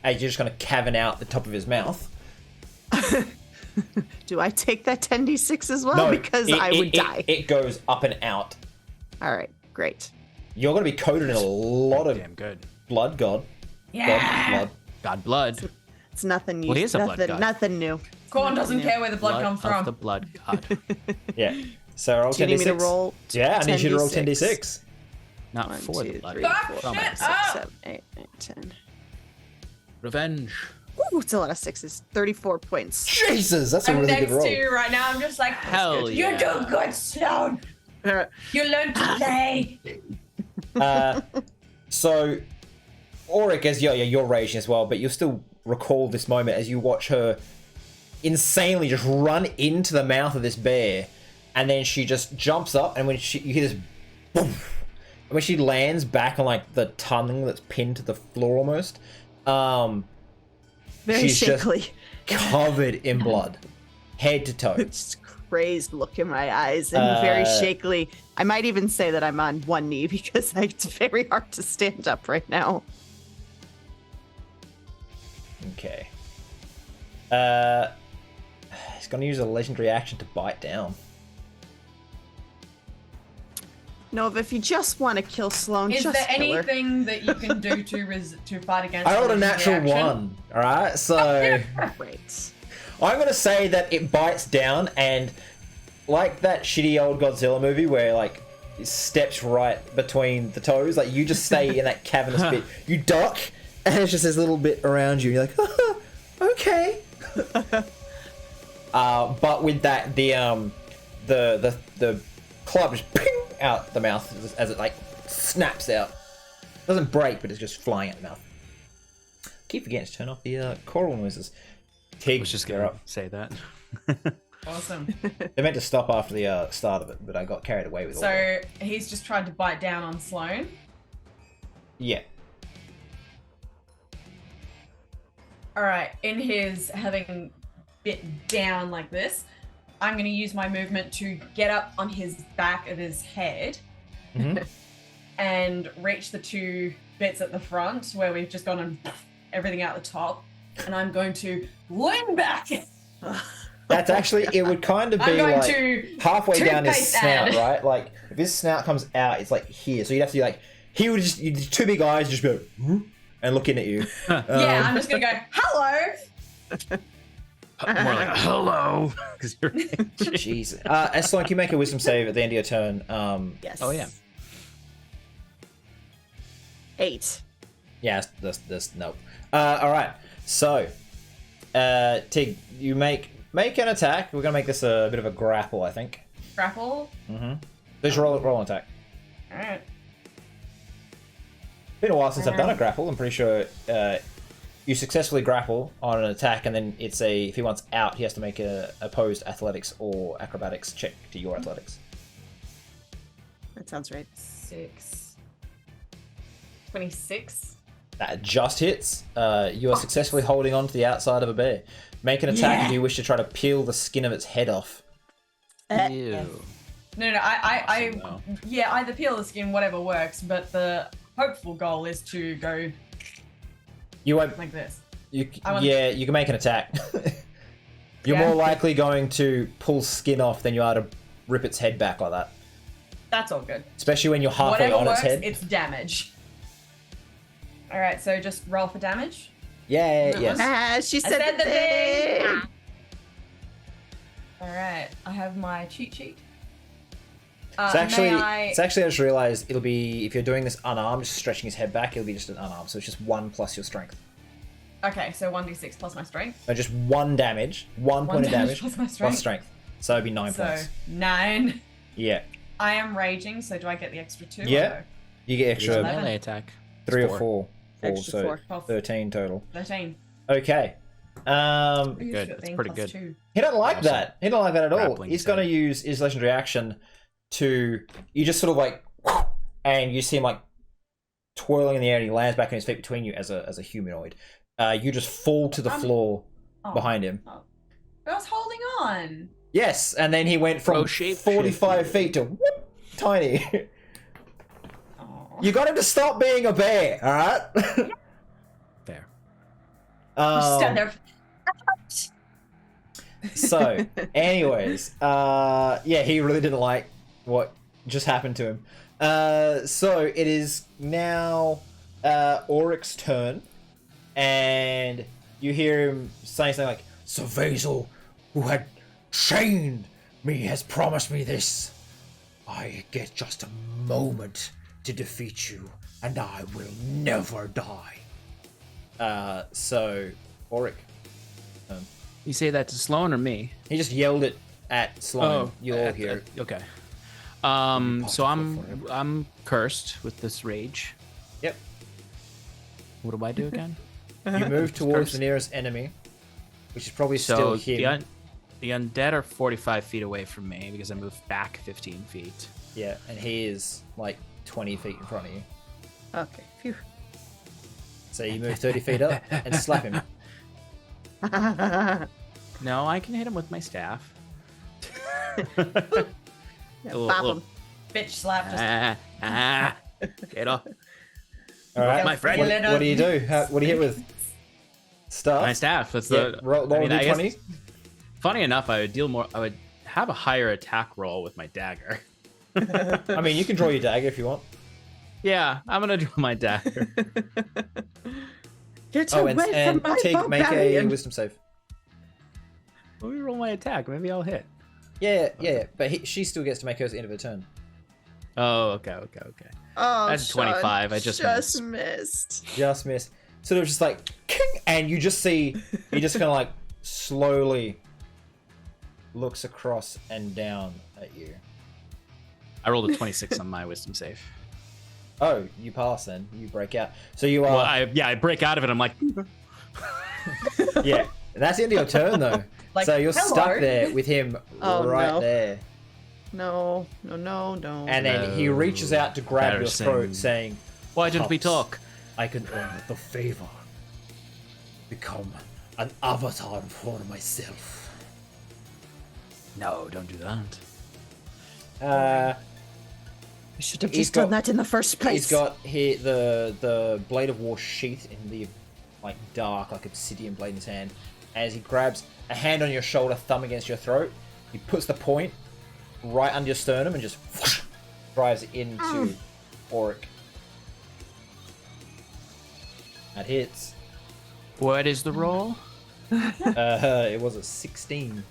as you're just going to cavern out the top of his mouth. Do I take that 10d6 as well? No, because I would die. It goes up and out. All right, great. You're going to be coated in a lot of Damn good. blood, God. Yeah. God blood. It's nothing new. Well, he is a blood god. Nothing new. Corn doesn't care where the blood comes of from. the blood god. Yeah. So roll 10d6. Do you need me to roll? Yeah, I need you to roll 10d6. Not 1, for 2, the blood. 3, Ah, 4, from 5, it. 6, Ah! 7, 8, 9, 10. Revenge. Ooh, it's a lot of 6s. 34 points. Jesus, that's a I'm really next good roll. to you right now. I'm just like, Hell you yeah. do good, Sloane. You learn to play. So, Auric, as you're raging as well, but you'll still recall this moment as you watch her insanely just run into the mouth of this bear, and then she just jumps up, and when you hear this boom, and when she lands back on like the tongue that's pinned to the floor almost, Very she's shakily. just covered in blood, head to toe. It's crazed look in my eyes and very shakily. I might even say that I'm on one knee because it's very hard to stand up right now. Okay. He's gonna use a legendary action to bite down. Nova, if you just want to kill Sloane, Is just there kill her. anything that you can do to fight against? I rolled a the natural reaction? 1. All right, so Great. I'm gonna say that it bites down, and like that shitty old Godzilla movie where like it steps right between the toes, like you just stay in that cavernous bit. You duck, and it's just this little bit around you. And you're like, oh, okay. But with that, the club just ping out the mouth as it like snaps out. It doesn't break, but it's just flying out the mouth. Keep forgetting to turn off the choral noises. Tig, I was just you're gonna up. say that. Awesome. They meant to stop after the start of it, but I got carried away with all that. So he's just tried to bite down on Sloane. Yeah. All right, in his having bit down like this, I'm going to use my movement to get up on his back of his head and reach the 2 bits at the front where we've just gone and everything out the top, and I'm going to lean back. That's actually, it would kind of I'm be going like to halfway down his toothpaste snout, ad. right? Like, if his snout comes out, it's like here. So you'd have to be like, he would just, 2 big eyes just be like, and looking at you. Yeah, I'm just going to go, hello. More like hello, because you're. Jeez. Sloane, can you make a wisdom save at the end of your turn? Yes. Oh yeah. 8. Yeah, that's nope. All right. So, Tig, you make an attack. We're gonna make this a bit of a grapple, I think. Grapple. Mm-hmm. Just roll an attack. All right. Been a while since I've done a grapple. I'm pretty sure you successfully grapple on an attack, and then it's if he wants out, he has to make a opposed athletics or acrobatics check to your athletics. That sounds right. 6. 26. That just hits. You are successfully holding on to the outside of a bear. Make an attack if you wish to try to peel the skin of its head off. Ew. No, yeah, either peel the skin, whatever works, but the hopeful goal is to go You won't. like this. You can make an attack. You're more likely going to pull skin off than you are to rip its head back like that. That's all good. Especially when you're halfway Whatever on works, its head. it's damage. All right, so just roll for damage. Yeah, yes. She said, said the thing. thing. All right, I have my cheat sheet. It's actually, I just realised it'll be, if you're doing this unarmed, just stretching his head back, it'll be just an unarmed. So it's just 1 plus your strength. Okay, so 1d6 plus my strength. So just 1 damage, 1 point of damage plus my strength. plus strength. So it'd be 9 So points. 9. Yeah. I am raging, so do I get the extra 2? Yeah. Or no? You get Extra extra melee attack. 3 It's or 4. Extra so 4. 13 total. 13. Okay. Good, that's pretty good. 2. He don't like Awesome. that. He don't like that at all. Grappling He's going to save. use his legendary action to... You just sort of like... And you see him like twirling in the air and he lands back on his feet between you as a humanoid. You just fall to the floor behind him. Oh. I was holding on. Yes, and then he went from Pro shape 45 feet to whoop, tiny. Oh. You got him to stop being a bear, alright? Fair. Stand there. So, anyways, yeah, he really didn't like what just happened to him. So it is now Auric's turn, and you hear him saying something like, "Sir Vasil, who had chained me, has promised me this. I get just a moment to defeat you, and I will never die." So Auric. You say that to Sloane or me? He just yelled it at Sloane. You all hear it. Okay. So I'm cursed with this rage. Yep. What do I do again? You move towards cursed. the nearest enemy, which is probably So still him. the undead are 45 feet away from me because I moved back 15 feet. Yeah, and he is like 20 feet in front of you. Okay. Phew. So you move 30 feet up and slap him. No, I can hit him with my staff. Yeah, Little- bop little- him. Bitch slap. Just Get off. All right, My friend. What do you do? What do you hit with? Stuff. My staff. That's Yeah, the roll I mean, I guess- d20. Funny enough, I would have a higher attack roll with my dagger. I mean, you can draw your dagger if you want. Yeah, I'm gonna draw my dagger. Get Oh, away and from my Tig, make a barbarian. wisdom save. Let me roll my attack. Maybe I'll hit. Yeah, but she still gets to make hers at the end of her turn. Oh, okay. Oh, That's Sean 25. I just missed. Just miss. Sort of just like, king, and you just see, he just kind of like slowly looks across and down at you. I rolled a 26 on my wisdom save. Oh, you pass then. You break out. So you are. Well, I break out of it. I'm like, Yeah. That's the end of your turn though. Like, so you're hello. stuck there with him Oh, right no. there. No. And then he reaches out to grab your throat, saying, why didn't we "Pups, talk? I can earn the favor. Become an avatar for myself." No, don't do that. We should have He's just done got- that in the first place. He's got here the blade of war sheath in the like dark, like obsidian blade in his hand. As he grabs a hand on your shoulder, thumb against your throat, he puts the point right under your sternum and just whoosh, drives it into Auric. That hits. What is the roll? It was a 16.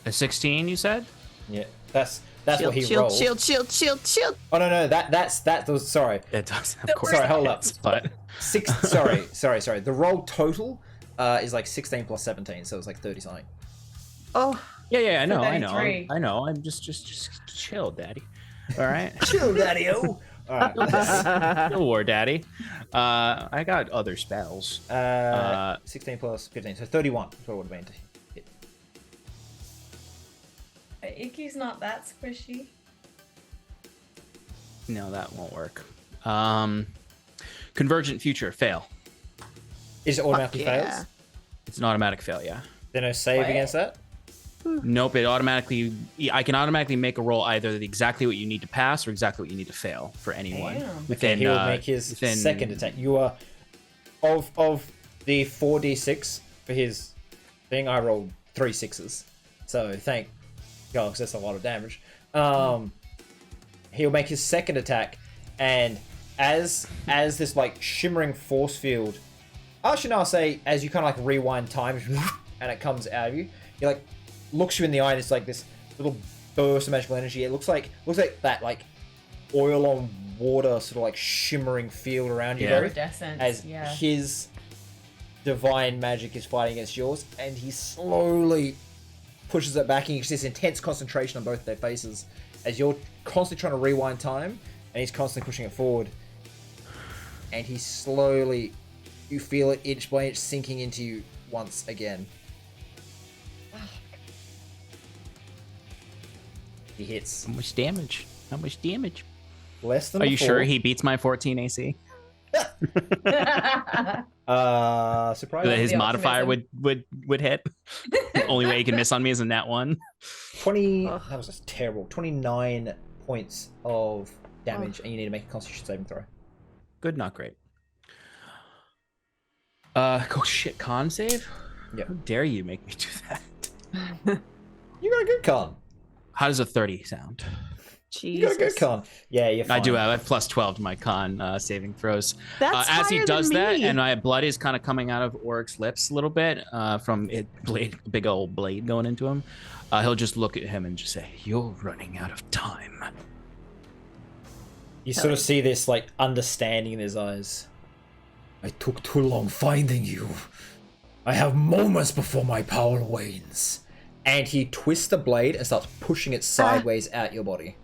A 16, you said? Yeah, that's Shield, what he shield, rolled. shield. Oh no, that was sorry. It does, of course. Sorry, hold up. But Sorry. The roll total is like 16 plus 17, so it's like 30 something. Oh, yeah, I know. 33. I know. I'm just chill, daddy. All right. Chill, daddy-o. All right. Chill, war daddy. I got other spells. 16 plus 15, so 31. That's what it would have been to hit. Icky's not that squishy. No, that won't work. Convergent future, fail. Is it automatically yeah. fails? It's an automatic fail, yeah. There's no save What? against that? Nope, I can automatically make a roll either exactly what you need to pass or exactly what you need to fail for anyone. Damn. Within, He will make his second attack. You are of the 4d6 for his thing. I rolled 3 6s, so thank God, because that's a lot of damage. He'll make his second attack, and as this like shimmering force field, actually no, I'll say as you kind of like rewind time, and it comes out of you, he like looks you in the eye, and it's like this little burst of magical energy. It looks like that like oil on water sort of like shimmering field around you, Gareth, Iridescence, as yeah. his divine magic is fighting against yours, and he slowly pushes it back, and you can see this intense concentration on both their faces as you're constantly trying to rewind time, and he's constantly pushing it forward, and he slowly, you feel it inch by inch sinking into you once again. He hits. How much damage? Less than Are you before. sure he beats my 14 AC? Surprise. That his the modifier optimism. would hit? The only way he can miss on me is in that one. 20. That was just terrible. 29 points of damage, and you need to make a Constitution saving throw. Good, not great. Oh shit, con save? Yep. How dare you make me do that? You got a good con. How does a 30 sound? You got a good con. Yeah, you're fine. I do. I have plus 12 to my con saving throws. That's As he higher does than that, me. and my blood is kind of coming out of Oric's lips a little bit from it big old blade going into him. He'll just look at him and just say, "You're running out of time." You sort of see this like understanding in his eyes. I took too long finding you. I have moments before my power wanes. And he twists the blade and starts pushing it sideways out your body.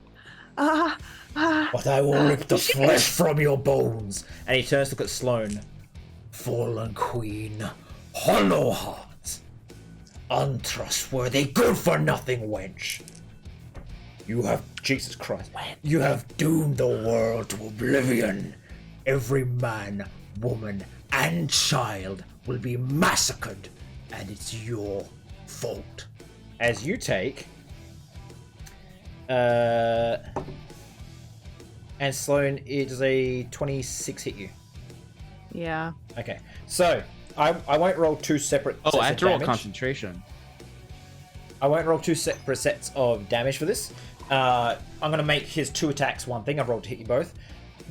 But I will rip the flesh from your bones. And he turns to look at Sloane. Fallen queen, hollow heart, untrustworthy, good for nothing wench. You have, Jesus Christ, you have doomed the world to oblivion. Every man, woman, and child will be massacred, and it's your fault. As you take, and Sloane, it does a 26 hit you. Yeah. Okay, so I won't roll two separate. Oh, sets I have of to roll damage. concentration. I won't roll two separate sets of damage for this. I'm going to make his two attacks one thing. I've rolled to hit you both.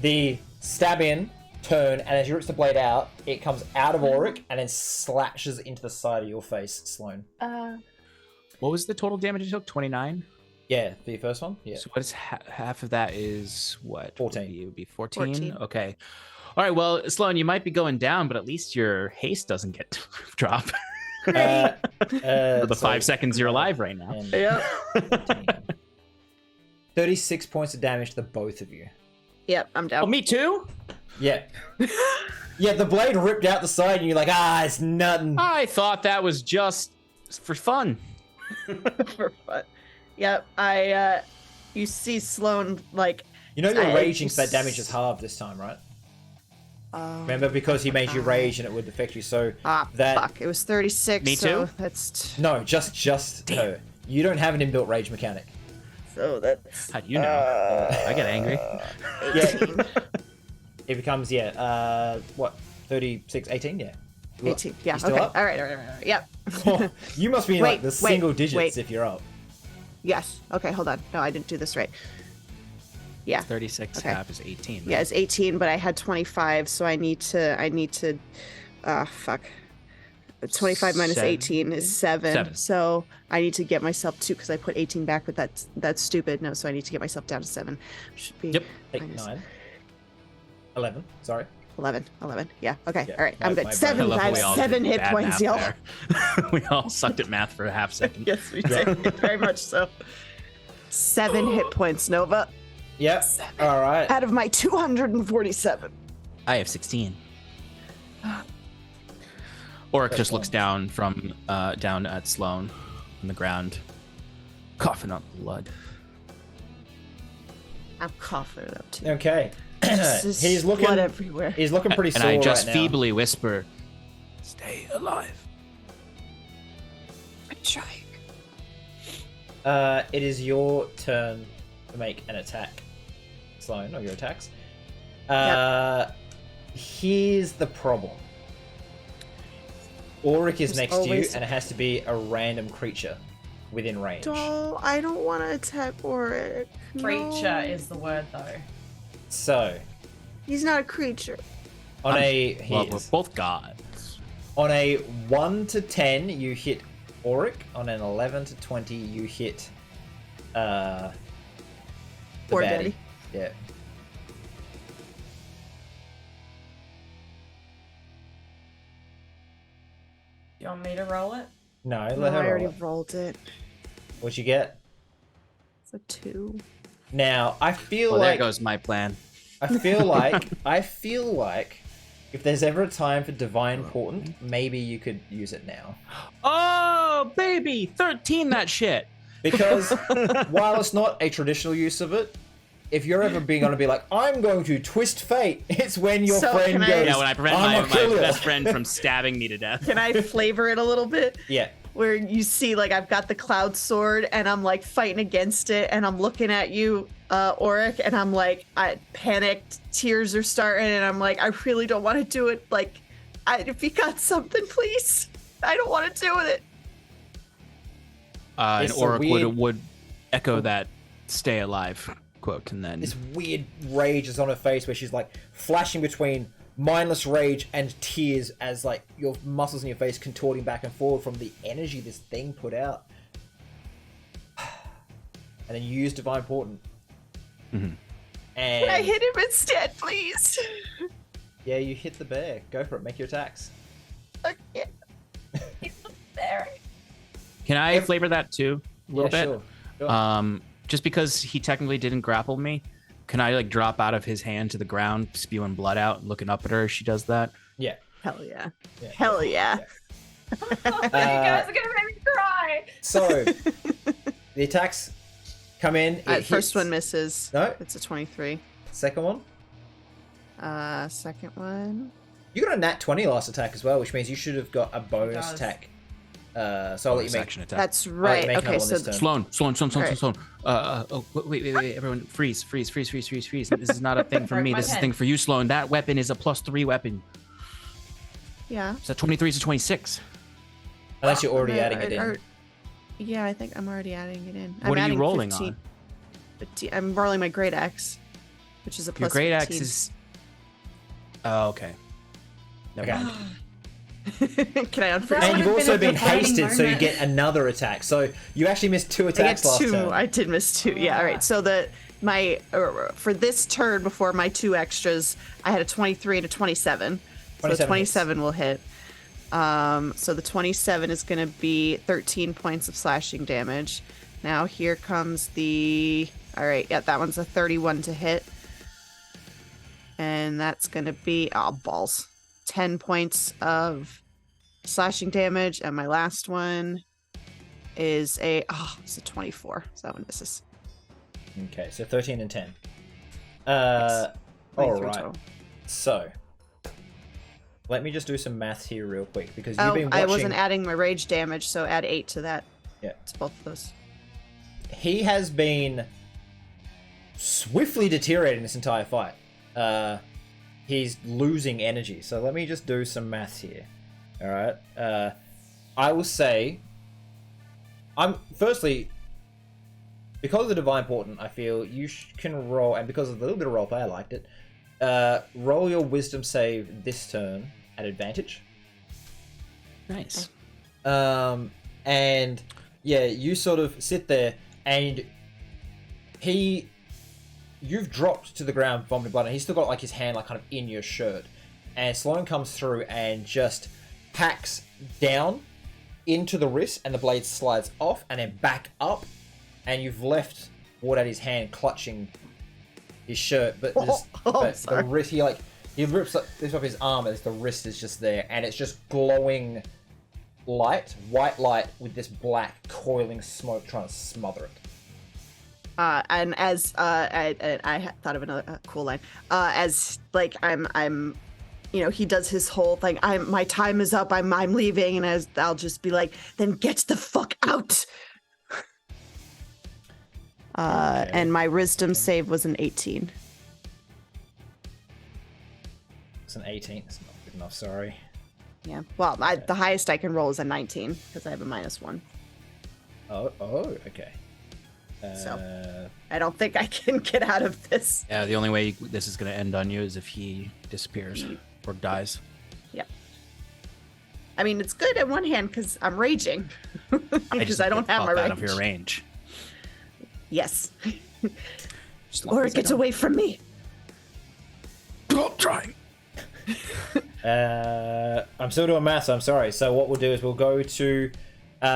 The stab in, turn, and as you rip the blade out, it comes out of Auric and then slashes into the side of your face, Sloane. What was the total damage you took? 29? Yeah, the first one? Yeah. So what is half of that is what? 14. It would be 14? 14. Okay. All right, well, Sloane, you might be going down, but at least your haste doesn't get drop. For the 5 seconds you're alive right now. Yep. 36 points of damage to the both of you. Yep, I'm down. Oh, me too? Yeah. Yeah, the blade ripped out the side and you're like, it's nothing. I thought that was just for fun. For fun. Yep, you see Sloane, like... You know you're raging, so that just- damage is halved this time, right? Remember, because he made you rage and it would affect you, so that... fuck, it was 36, Me so too? that's... No, just her. You don't have an inbuilt rage mechanic. So that's... How do you know? I get angry. Yeah. It becomes, what, 36, 18? Yeah. 18, yeah, You still okay. up? All right, yep. Oh, you must be in like the Wait, single digits wait. if you're up. Yes, okay, hold on. No, I didn't do this right. Yeah, 36 Okay. half is 18. yeah, it's 18, but I had 25, so I need to, fuck. 25 minus Seven. 18 is 7. 7. So I need to get myself 2 because I put 18 back, but that's stupid. No, so I need to get myself down to 7. Should be 8, 9. 11, sorry. 11. Yeah, okay. Yeah, all right. my- I'm good. my 7. I love I how we have all 7 did hit bad points, math y'all. there. We all sucked at math for a half second. Yes, we did. Very much so. 7 hit points, Nova. Yep. All right. Out of my 247. I have 16. Oric just looks down from down at Sloane on the ground, coughing up blood. I'm coughing it up too. Okay. This is He's looking. blood everywhere. He's looking pretty And sore I just right now. feebly whisper, "Stay alive." I'm trying. It is your turn to make an attack. Sloane, or your attacks. Here's the problem. Auric is There's next to you, always- and it has to be a random creature within range. I don't want to attack Oric. Creature No. is the word though. So, He's not a creature. on he Well, we're is. both gods. On a 1 to 10, you hit Auric. On an 11 to 20, you hit the Poor baddie. Daddy. Yeah. Do you want me to roll it? No, No, let her I already roll it. rolled it. What'd you get? It's a 2. Now, I feel Well, there like goes my plan. I feel like if there's ever a time for divine portent, maybe you could use it now. Oh, baby, 13 that shit. Because while it's not a traditional use of it, if you're ever being going to be like, I'm going to twist fate, it's when your So friend can I- goes, Yeah, when I prevent "I'm my a killer." best friend from stabbing me to death. Can I flavor it a little bit? Yeah. Where you see, like, I've got the cloud sword and I'm like fighting against it, and I'm looking at you, Auric, and I'm like, I panicked, tears are starting, and I'm like, I really don't want to do it. Like, if you got something, please. I don't want to do it. And It's a Oric weird- would echo that "stay alive" quote, and then This weird rage is on her face where she's like flashing between mindless rage and tears as like your muscles in your face contorting back and forward from the energy this thing put out. And then you use divine portent. Mhm. And Can I hit him instead, please? yeah, you hit the bear. Go for it. Make your attacks. Okay. There. can I flavor that too a little Yeah, bit? sure. Just because he technically didn't grapple me, can I like drop out of his hand to the ground, spewing blood out, and looking up at her as she does that? Yeah. Hell yeah. Yeah. Hell yeah. You guys are gonna make me cry. So the attacks come in. It First hits. one misses. No. It's a 23. Second one. Second one. You got a nat 20 last attack as well, which means you should have got a bonus does. attack. So I'll let you make. Action attack. That's right. make Okay, another one so this turn. Sloane. Alright. Oh, wait, everyone, freeze. This is not a thing for Broke me. my This is a pen. thing for you, Sloane. That weapon is a +3 weapon. yeah. So 23 to 26. Unless you're already No, adding it in. Yeah, I think I'm already adding it in. What are you adding rolling 15. on? 15. I'm rolling my great axe, which is a Your plus great 15. axe is. Oh, okay. Never Okay. mind. Can I unfreeze? That And would you've have also been a been defining hasted, so you moment. get another attack. So you actually missed 2 I get attacks last 2. turn. I did miss 2. Yeah, all right. So for this turn before my 2 extras, I had a 23 and a 27. So 27 27 will hit. So the 27 is going to be 13 points of slashing damage. Now here comes the... All right, yeah, that one's a 31 to hit. And that's going to be... Oh, balls. 10 points of slashing damage. And my last one is it's a 24. So that one misses. Okay, so 13 and 10. 23 Alright. total. So, let me just do some maths here real quick, because you've Oh, been watching... I wasn't adding my rage damage, so add 8 to that. Yeah. It's both of those. He has been swiftly deteriorating this entire fight. He's losing energy. So let me just do some maths here. All right. I will say, firstly, because of the divine portent, I feel you can roll, and because of the little bit of roleplay, I liked it. Roll your wisdom save this turn at advantage. Nice. And yeah, you sort of sit there, and you've dropped to the ground, vomiting blood, and he's still got like his hand like kind of in your shirt. And Sloane comes through and just hacks down into the wrist, and the blade slides off and then back up, and you've left Ward at his hand clutching his shirt, but, the wrist, he rips up his arm, and the wrist is just there, and it's just glowing white light with this black coiling smoke trying to smother it. And as I thought of another cool line. As like I'm, he does his whole thing. My time is up. I'm leaving, and I'll just be like, then get the fuck out. Okay. And my wisdom save was an 18. It's an 18. It's not good enough. Sorry. Yeah. Well, the highest I can roll is a 19 because I have a -1. Oh, okay. So I don't think I can get out of this. Yeah, the only way this is going to end on you is if he disappears or dies. Yep. I mean, it's good on one hand because I'm raging because I don't have my range. Out of your range. Yes. Or it gets away from me. Stop trying. I'm still doing maths. I'm sorry. So what we'll do is we'll go to.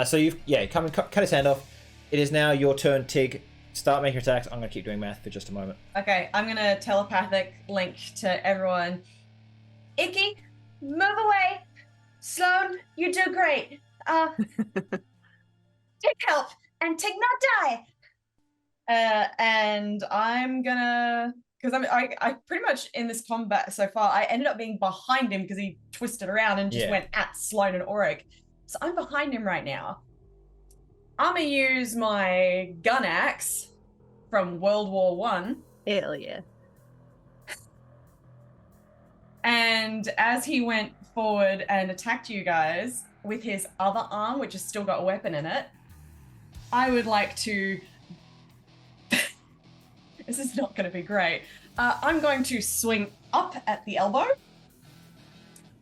So you've come and cut his hand off. It is now your turn, Tig. Start making attacks. I'm gonna keep doing math for just a moment. Okay, I'm gonna telepathic link to everyone. Icky, move away. Sloane, you do great. Take help and take not die. And I'm gonna, because I pretty much in this combat so far, I ended up being behind him because he twisted around and just went at Sloane and Auric. So I'm behind him right now. I'm gonna use my gun axe from World War One. Hell yeah. And as he went forward and attacked you guys with his other arm, which has still got a weapon in it, I would like to... This is not going to be great. I'm going to swing up at the elbow.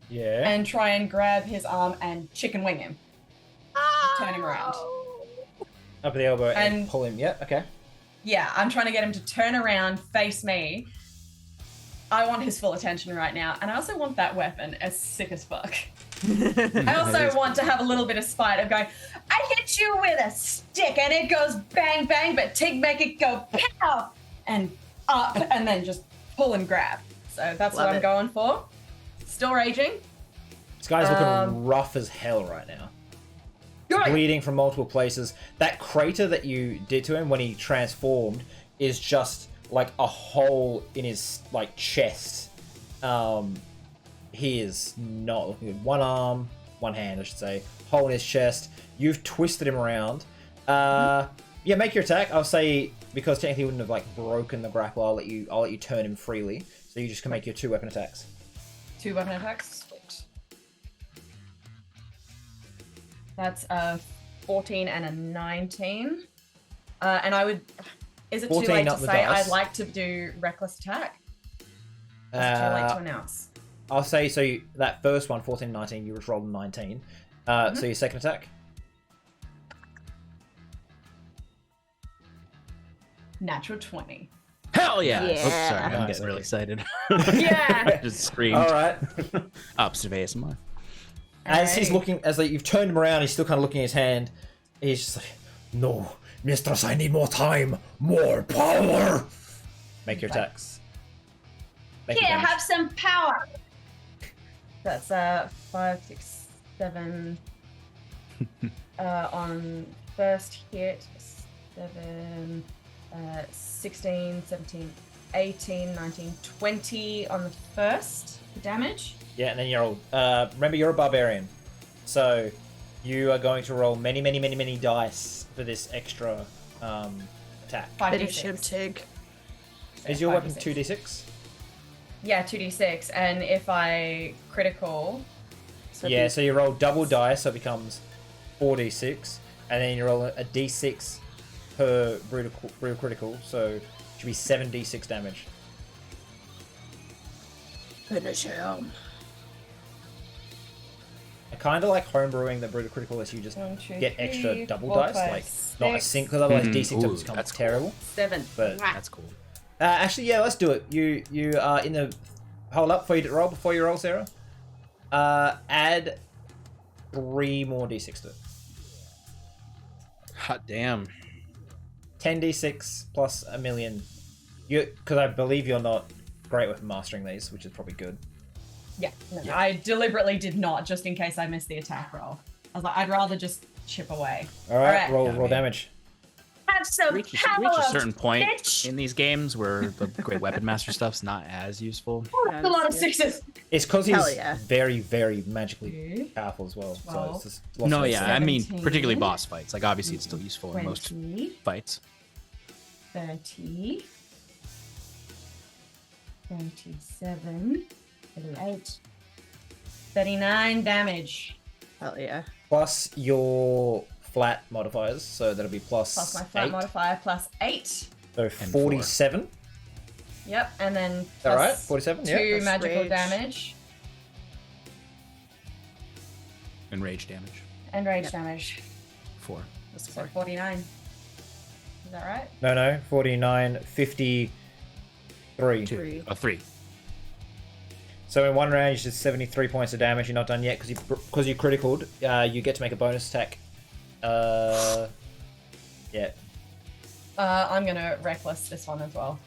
Yeah. And try and grab his arm and chicken wing him. Turn him around. Up at the elbow and pull him. Yeah, okay. Yeah, I'm trying to get him to turn around, face me. I want his full attention right now. And I also want that weapon as sick as fuck. I also want to have a little bit of spite of going, I hit you with a stick and it goes bang, bang, but Tig make it go pow and up and then just pull and grab. So that's what I'm going for. Still raging. This guy's looking rough as hell right now. Bleeding from multiple places. That crater that you did to him when he transformed is just like a hole in his like chest. He is not looking good. One arm, one hand, I should say. Hole in his chest. You've twisted him around. Yeah, make your attack. I'll say because technically he wouldn't have like broken the grapple. I'll let you turn him freely. So you just can make your 2 weapon attacks. 2 weapon attacks. That's a 14 and a 19. And I would... Is it too late to say I'd like to do reckless attack? Is it too late to announce? I'll say, so that first one, 14 and 19, you just rolled a 19. So your second attack? Natural 20. Hell yeah! Yeah. Oops, sorry, I'm Nice, getting really excited. Yeah! I just screamed. All right. Opposite of ASMR. As he's looking, as like you've turned him around, he's still kind of looking at his hand. He's just like, no, mistress, I need more time, more power. Make your attacks. Make your damage. Have some power. That's 5, 6, 7. On first hit, 7, 16, 17, 18, 19, 20 on the first damage. Yeah, and then you roll. Remember, you're a barbarian, so you are going to roll many, many, many, many dice for this extra attack. 5d6. Tig. Is your weapon 5d6. 2d6? Yeah, 2d6, and if I critical... So you roll double dice, so it becomes 4d6, and then you roll a d6 per brutal critical, so it should be 7d6 damage. Finish him. kind of like homebrewing the brutal critical lets you just 1, 2, get 3, extra double 4, dice, 5, like 6, not a sync, because otherwise Mhm. D6 Ooh, becomes that's cool. terrible. 7. But That's cool. actually, yeah, let's do it. You are in the hold up for you to roll before you roll, Sarah. Add 3 more D6 to it. Hot damn. 10d6 plus a million. Because I believe you're not great with mastering these, which is probably good. Yeah, no, I deliberately did not, just in case I missed the attack roll. I was like, I'd rather just chip away. All right, Alright. roll damage. Have some Reach power, a certain point bitch! in these games where the great weapon master stuff's not as useful. Oh, that's a lot of 6s. It's because Hell he's yeah. very, very magically 2, powerful as well. So 12. it's just lots No, of yeah, I mean 17. particularly boss fights. Like obviously it's still useful in most 20, fights. 30, 27, 38, 39 damage. Hell yeah. plus your flat modifiers, so that'll be plus Plus my flat 8. modifier plus 8. So 47. Yep, and then Is that right? plus 47? 2 Yeah. Plus magical rage. damage And rage damage. and rage damage. 4. That's So four. 49. Is that right? No, 49, 53. 2. 3. So in one round, you did 73 points of damage. You're not done yet because you criticaled. You get to make a bonus attack. Yeah. I'm gonna reckless this one as well.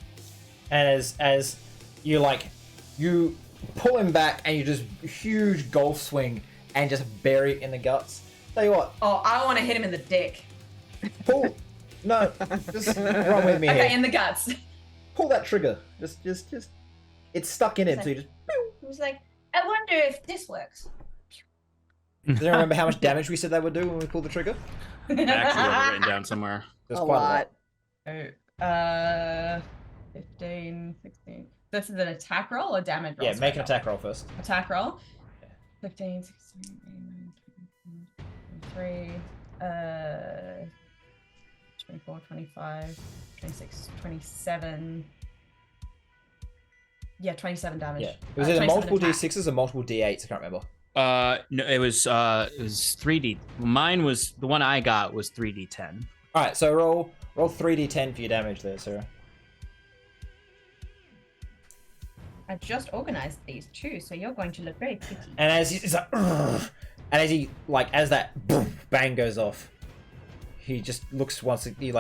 And as you you pull him back and you just huge golf swing and just bury it in the guts. Tell you what, Oh, I want to hit him in the dick. pull. No, just run with me Okay, here. in the guts. Pull that trigger. Just. It's stuck in him, so you just. He was like, I wonder if this works. Do you remember how much damage we said they would do when we pulled the trigger? I actually have it written down somewhere. There's A quite lot. Oh, 15, 16. This is an attack roll or damage roll? Yeah, make an attack roll first. Attack roll. 15, 16, 18, 23, 24, 25, 26, 27. Yeah, 27 damage. Yeah. Was it 27 multiple attack. D6s or multiple D8s? I can't remember. No, it was 3D. Mine was the one I got was 3D10. All right, so roll 3D10 for your damage there, Sarah. I've just organized these too, so you're going to look very pretty. And as he's like, "Ugh," and as that boom, bang goes off, he just looks once. He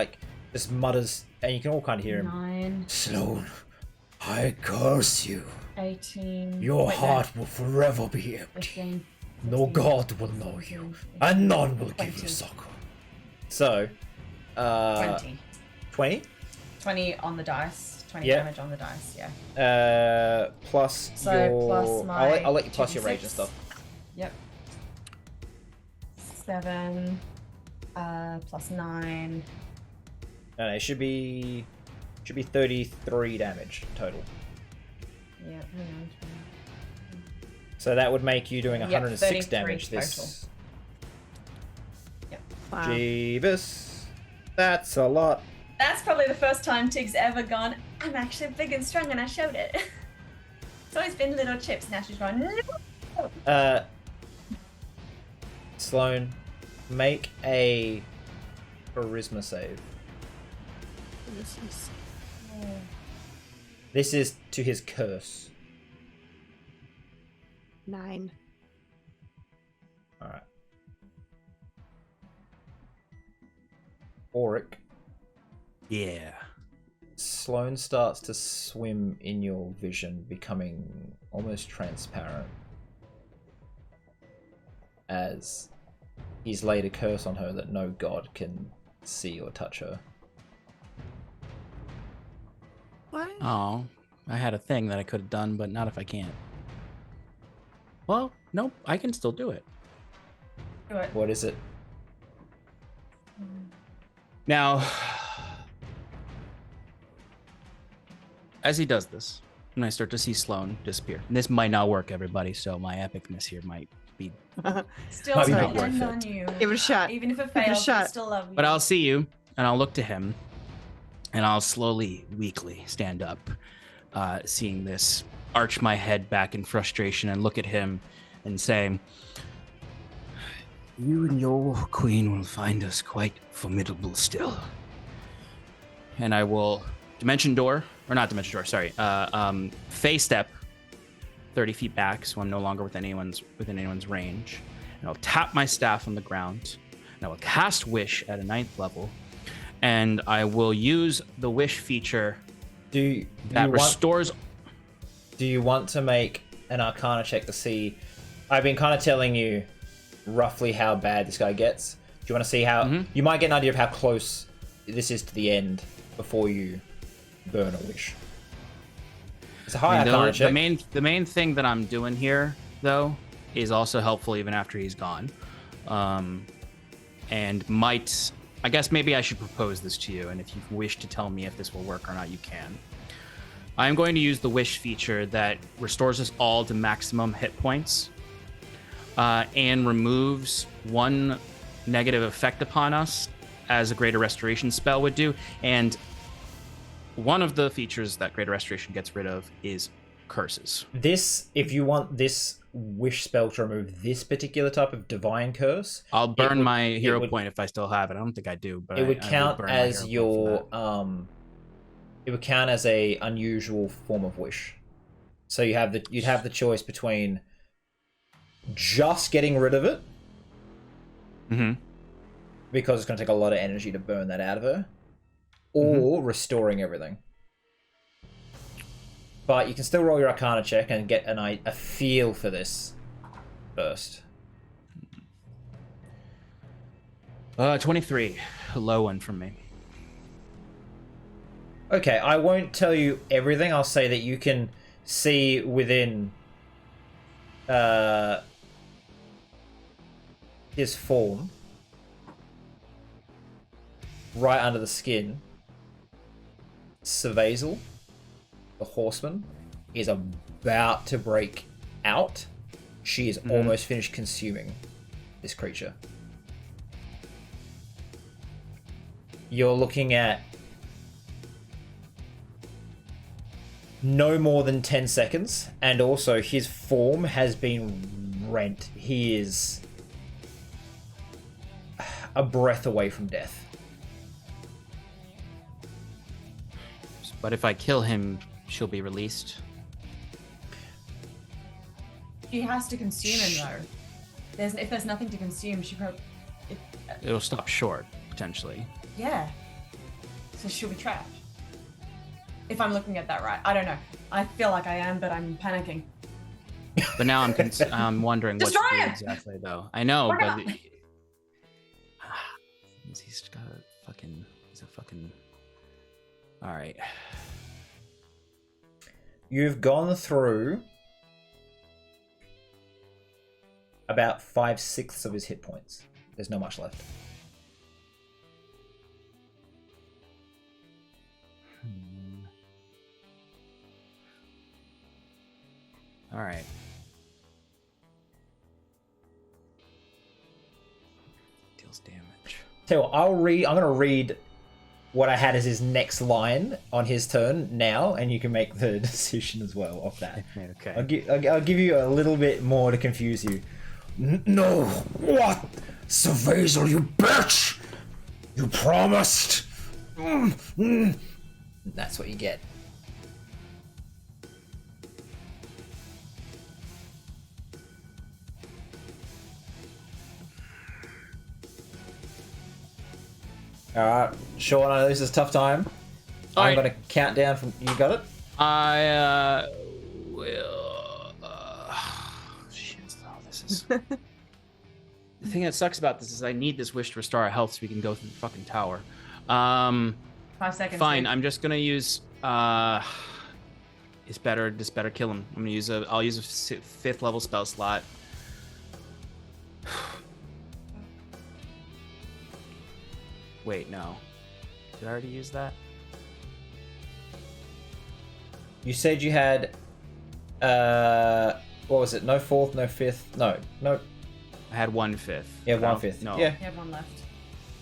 just mutters, and you can all kind of hear him. 9, Sloane, I curse you. 18. Your wait, no, heart will forever be empty. 15. No 16, God will know you, 17, and none will give 20. you succor. So, 20. 20? 20 on the dice. 20 Yeah. damage on the dice, yeah. Plus So, your. plus my I'll let you plus your rage 2d6. and stuff. Yep. 7, plus 9. No, it should be 33 damage total. Yeah, hang on. So that would make you doing Yep, 106 33 damage this. Wow. Jeebus. That's a lot. That's probably the first time Tig's ever gone, I'm actually big and strong, and I showed it. It's always been little chips, now she's going, no. Sloane, make a charisma save. This is to his curse. 9. Alright. Auric. Yeah. Sloane starts to swim in your vision, becoming almost transparent. As he's laid a curse on her that no god can see or touch her. What? Oh, I had a thing that I could have done, but not if I can't. Well, nope, I can still do it. Do it. What is it? Now, as he does this, and I start to see Sloane disappear, and this might not work, everybody, so my epicness here might be. Still Might be depend not worth on it. you. Give it a shot. Even if it Give it a fails, we shot. still love you. But I'll see you, and I'll look to him, and I'll slowly, weakly stand up, seeing this, arch my head back in frustration and look at him and say, You and your queen will find us quite formidable still. And I will phase step 30 feet back, so I'm no longer within anyone's range. And I'll tap my staff on the ground, and I will cast Wish at a 9th level, and I will use the Wish feature restores. Do you want to make an Arcana check to see? I've been kind of telling you roughly how bad this guy gets. Do you want to see how you might get an idea of how close this is to the end before you burn a wish? It's a high Arcana check. The main thing that I'm doing here, though, is also helpful even after he's gone, and I guess maybe I should propose this to you, and if you wish to tell me if this will work or not, you can. I'm going to use the wish feature that restores us all to maximum hit points, and removes one negative effect upon us as a Greater Restoration spell would do. And one of the features that Greater Restoration gets rid of is curses. If you want this wish spell to remove this particular type of divine curse, I'll burn my hero point if I still have it. I don't think I do, but it would count as your it would count as a unusual form of wish. So you'd have the choice between just getting rid of it, because it's going to take a lot of energy to burn that out of her, or restoring everything. But you can still roll your Arcana check and get a feel for this first. 23, a low one from me. Okay, I won't tell you everything. I'll say that you can see within his form, right under the skin, Cervazel, the horseman, is about to break out. She is almost finished consuming this creature. You're looking at no more than 10 seconds, and also his form has been rent. He is a breath away from death. But if I kill him, she'll be released. She has to consume him, though. If there's nothing to consume, she probably... It'll stop short, potentially. Yeah. So she'll be trapped. If I'm looking at that right. I don't know. I feel like I am, but I'm panicking. But now I'm wondering what to do exactly, though. I know, but... He's a fucking... Alright. You've gone through about 5/6 of his hit points. There's not much left. Alright. Deals damage. Tell you what, I'm gonna read what I had as his next line on his turn now, and you can make the decision as well off that. Okay. I'll give you a little bit more to confuse you. No, what? Cervazel, you bitch! You promised! That's what you get. Alright, Sean, I know this is a tough time. I'm going to count down from... You got it? I will... shit, this is... The thing that sucks about this is I need this wish to restore our health so we can go through the fucking tower. 5 seconds. Fine, I'm just gonna use... It's better, just better kill him. I'll use a 5th level spell slot. Wait, no. Did I already use that? You said you had... what was it? No 4th, no 5th? No. I had 1/5. Yeah, 1/5. No. Yeah. You have one left.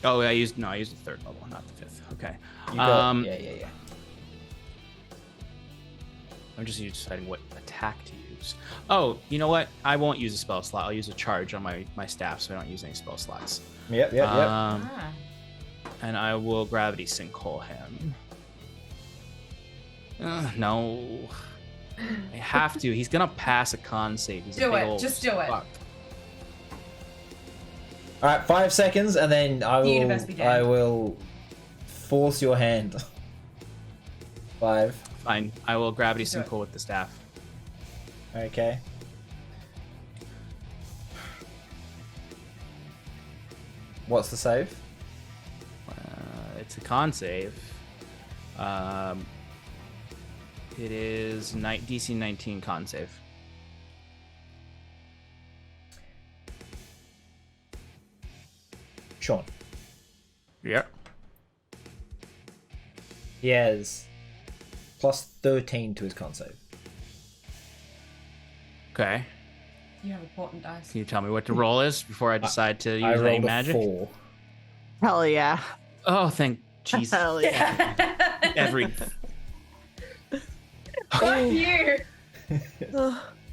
Oh, I used the 3rd level, not the 5th. Okay. You got, yeah. I'm just deciding what attack to use. Oh, you know what? I won't use a spell slot. I'll use a charge on my staff, so I don't use any spell slots. Yep. And I will gravity sinkhole him. No. I have to. He's gonna pass a con save. He's Do it. Just do it. Fuck. All right, 5 seconds, and then I will force your hand. 5. Fine. I will gravity sinkhole with the staff. Okay. What's the save? It's a con save. It is DC 19 con save. Sean. Yep. He has plus 13 to his con save. Okay. You have important dice. Can you tell me what the roll is before I decide to use I any rolled magic? a 4. Hell yeah. Oh, thank Jesus. Hell yeah. Every. Fuck you!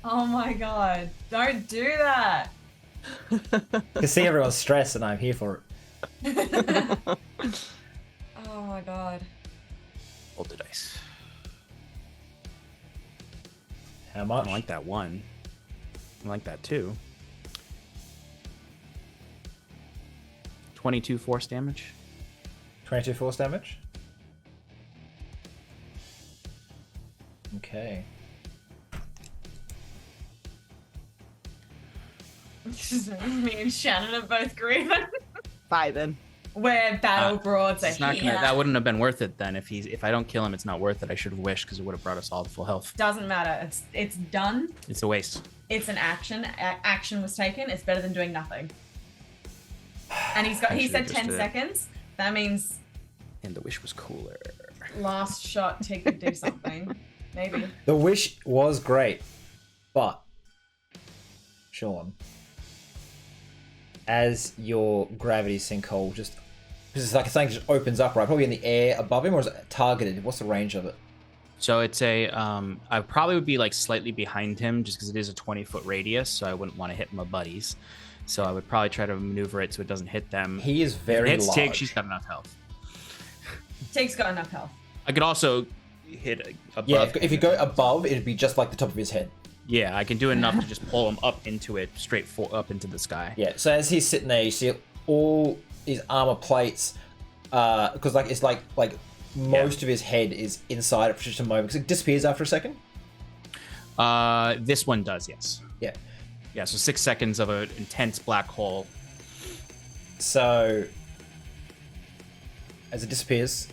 Oh my god. Don't do that. I can see everyone's stressed, and I'm here for it. Oh my god. Roll the dice. How I much? don't like that one. I like that too. 22 force damage. 22 force damage. Okay. Me and Shannon are both grieving. Vibing. Where battle broads are It's not here. gonna. That wouldn't have been worth it then. If I don't kill him, it's not worth it. I should have wished because it would have brought us all to full health. Doesn't matter. It's done. It's a waste. It's an action. Action was taken. It's better than doing nothing. And he said 10 seconds. That means And the wish was cooler. last shot Tig could do something. Maybe. The wish was great, but Sean, as your gravity sinkhole just, because it's like a thing just opens up, right? Probably in the air above him, or is it targeted? What's the range of it? So it's a. I probably would be like slightly behind him just because it is a 20-foot radius, so I wouldn't want to hit my buddies. So I would probably try to maneuver it so it doesn't hit them. He is very If it hits Tig, large. she's got enough health. Tig's got enough health. I could also hit above. Yeah, if you go above, it'd be just like the top of his head. Yeah, I can do enough to just pull him up into it, up into the sky. Yeah, so as he's sitting there, you see all his armor plates, because like it's like most of his head is inside it for just a moment, because it disappears after a second. This one does, yes. Yeah. Yeah, so 6 seconds of an intense black hole. So as it disappears,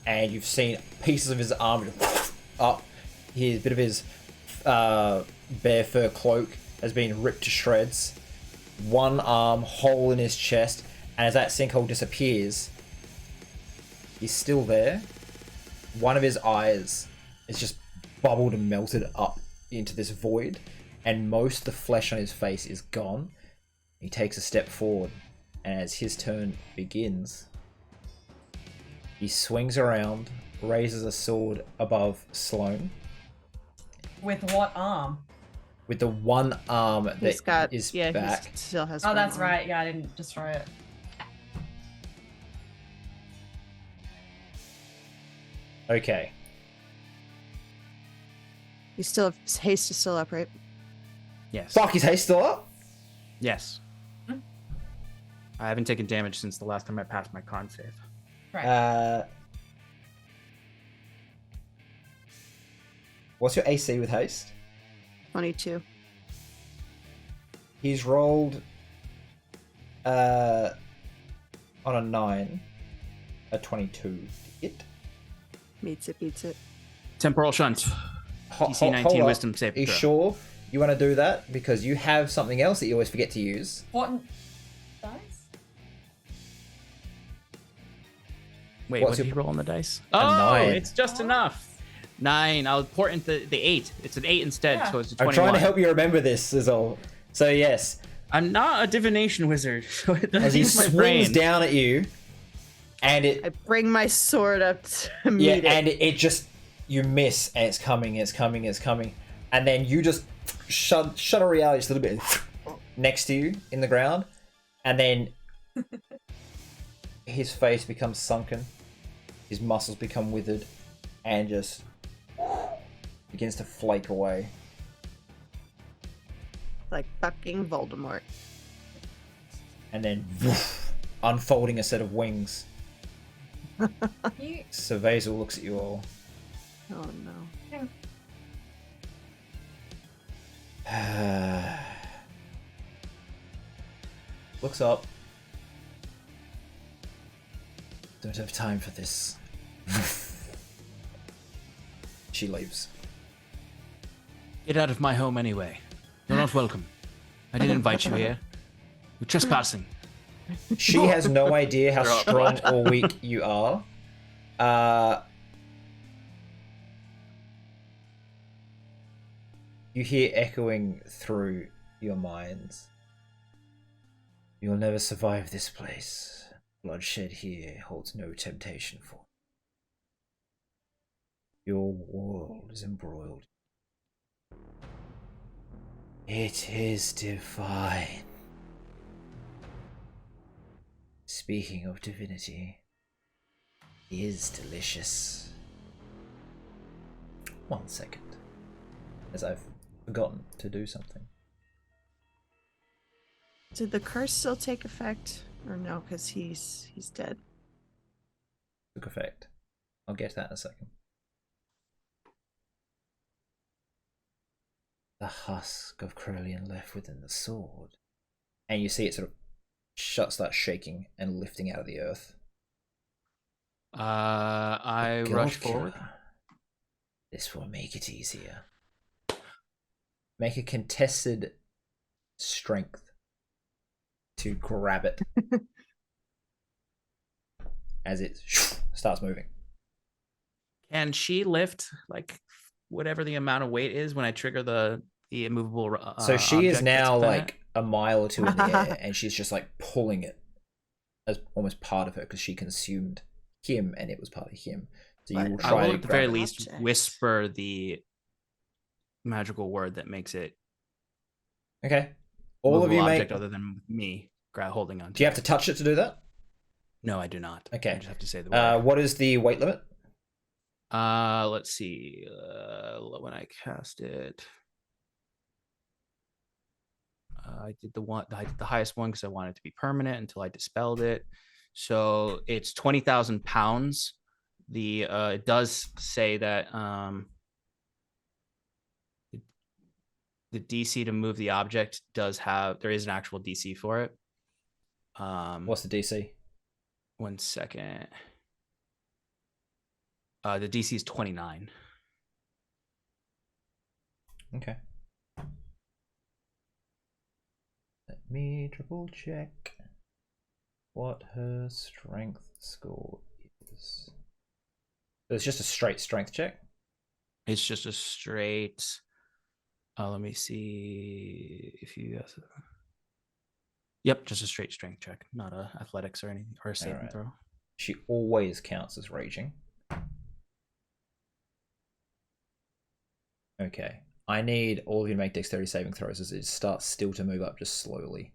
and you've seen pieces of his armor up, his bit of his bear fur cloak has been ripped to shreds. One arm, hole in his chest, and as that sinkhole disappears, he's still there. One of his eyes is just bubbled and melted up into this void, and most of the flesh on his face is gone. He takes a step forward, and as his turn begins, he swings around, raises a sword above Sloane. With what arm? With the one arm that He's got, is yeah, back. he still has Oh, one that's arm. right. Yeah, I didn't destroy it. Okay. He's still, his haste is still up, right? Yes. Fuck, his haste still up? Yes. I haven't taken damage since the last time I passed my con save. Right. What's your AC with haste? 22. He's rolled on a 9, a 22. Hit. Beats it. Temporal Shunt. DC Hold 19 up. Wisdom save. Are you throw. sure you want to do that? Because you have something else that you always forget to use. What dice? Wait, What's what did your- he roll on the dice? A Oh, 9. it's just enough. 9. I'll port into the 8. It's an 8 instead, Yeah. so it's a I'm 21. trying to help you remember this, is all. So yes, I'm not a divination wizard, so it doesn't as he use my swings brain. down at you, and I it bring my sword up to meet yeah, it. and it just you miss, and it's coming, and then you just shut a reality just a little bit next to you in the ground, and then his face becomes sunken, his muscles become withered, and just begins to flake away. Like fucking Voldemort. And then unfolding a set of wings. So Vazel looks at you all. Oh no. Looks up. Don't have time for this. She leaves. Get out of my home anyway. You're not welcome. I didn't invite you here. You're trespassing. She has no idea how strong or weak you are. You hear echoing through your minds. You'll never survive this place. Bloodshed here holds no temptation for you. Your world is embroiled. It is divine. Speaking of divinity, it is delicious. 1 second, as I've forgotten to do something. Did the curse still take effect? Or no, because he's dead. Took effect. I'll get to that in a second. The husk of Corellian left within the sword. And you see it sort of starts shaking and lifting out of the earth. I rush forward. This will make it easier. Make a contested strength to grab it as it starts moving. Can she lift like whatever the amount of weight is when I trigger the immovable? So she is object now that's like a mile or two in the air, and she's just like pulling it as almost part of her because she consumed him, and it was part of him. So you will I try will to at the grab very it. least whisper the magical word that makes it Okay. All of movable you object make. other than me holding on to Do you have to touch it to do that? No, I do not. Okay. I just have to say the word. What is the weight limit? Let's see. When I cast it, I did the highest one because I wanted it to be permanent until I dispelled it. So it's 20,000 pounds. It does say that the DC to move the object there is an actual DC for it. What's the DC? 1 second. The DC is 29. Okay. Let me triple check what her strength score is. So it's just a straight strength check? It's just a straight. Let me see if you guys. Yep, just a straight strength check, not a athletics or anything or a saving throw. She always counts as raging. Okay. I need all of you to make dexterity saving throws as it starts still to move up just slowly.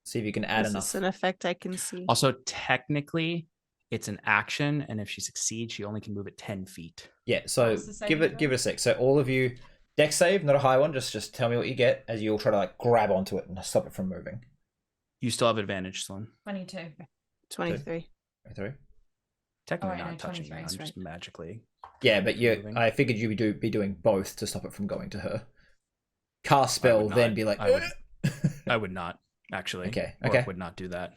See if you can add Is enough. this an effect I can see? Also, technically, it's an action, and if she succeeds, she only can move it 10 feet. Yeah, so give it a sec. So all of you, dex save, not a high one. Just tell me what you get as you all try to like grab onto it and stop it from moving. You still have advantage, Sloane. 22. 23. 23. Technically not touching you. I'm just magically. Yeah, but I figured you'd be doing both to stop it from going to her. Cast spell, then be like. I would not actually. Okay. Would not do that.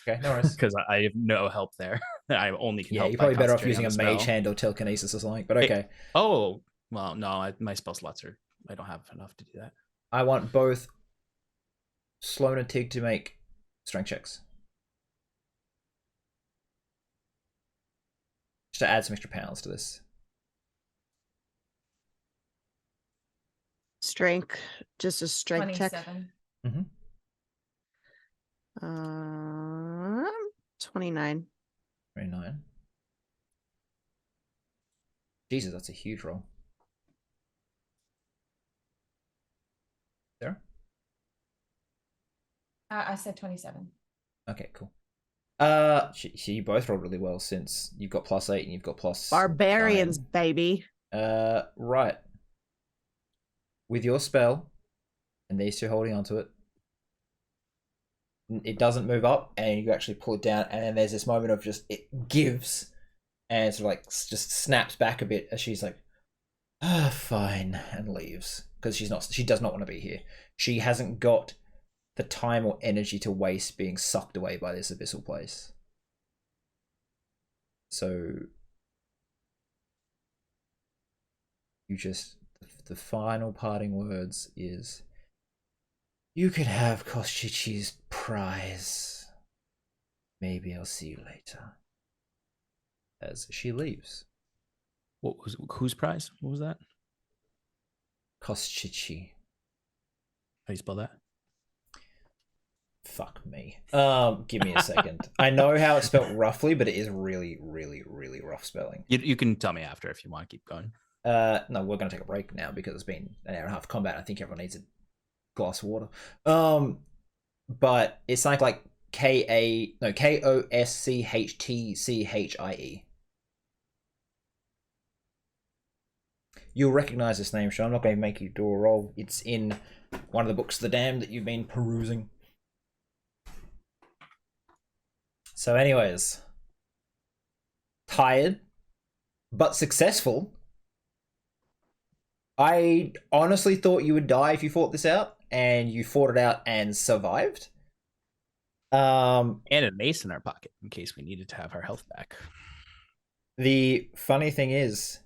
Okay, no worries. Because I have no help there. I only can help. Yeah, you're probably better off using a mage hand or telekinesis or something. But okay. Oh well, no, my spell slots are. I don't have enough to do that. I want both Sloane and Tig to make strength checks. Just to add some extra pounds to this. Strength, just a strength 27. check. 29. 29. Jesus, that's a huge roll. Sarah? I said 27. Okay, cool. You both rolled really well since you've got +8 and you've got Barbarians, 9. baby. Right. With your spell, and these two holding onto it, it doesn't move up, and you actually pull it down, and then there's this moment of just it gives, and sort of like just snaps back a bit as she's like, "Ah, fine," and leaves because she does not want to be here. She hasn't got the time or energy to waste being sucked away by this abyssal place. So you just, the final parting words is, "You can have Koshchichi's prize. Maybe I'll see you later." As she leaves. Whose prize? What was that? Koshchichi. How do you spell that? Fuck me. Give me a second. I know how it's spelled roughly, but it is really, really, really rough spelling. You can tell me after if you want to keep going. No, we're gonna take a break now because it's been an hour and a half of combat. I think everyone needs a glass of water. But it's something like Koschthie. You'll recognize this name, Sean. I'm not going to make you do a roll. It's in one of the books of the damned that you've been perusing. So anyways, tired, but successful. I honestly thought you would die if you fought this out, and you fought it out and survived. And an ace in our pocket in case we needed to have our health back. The funny thing is,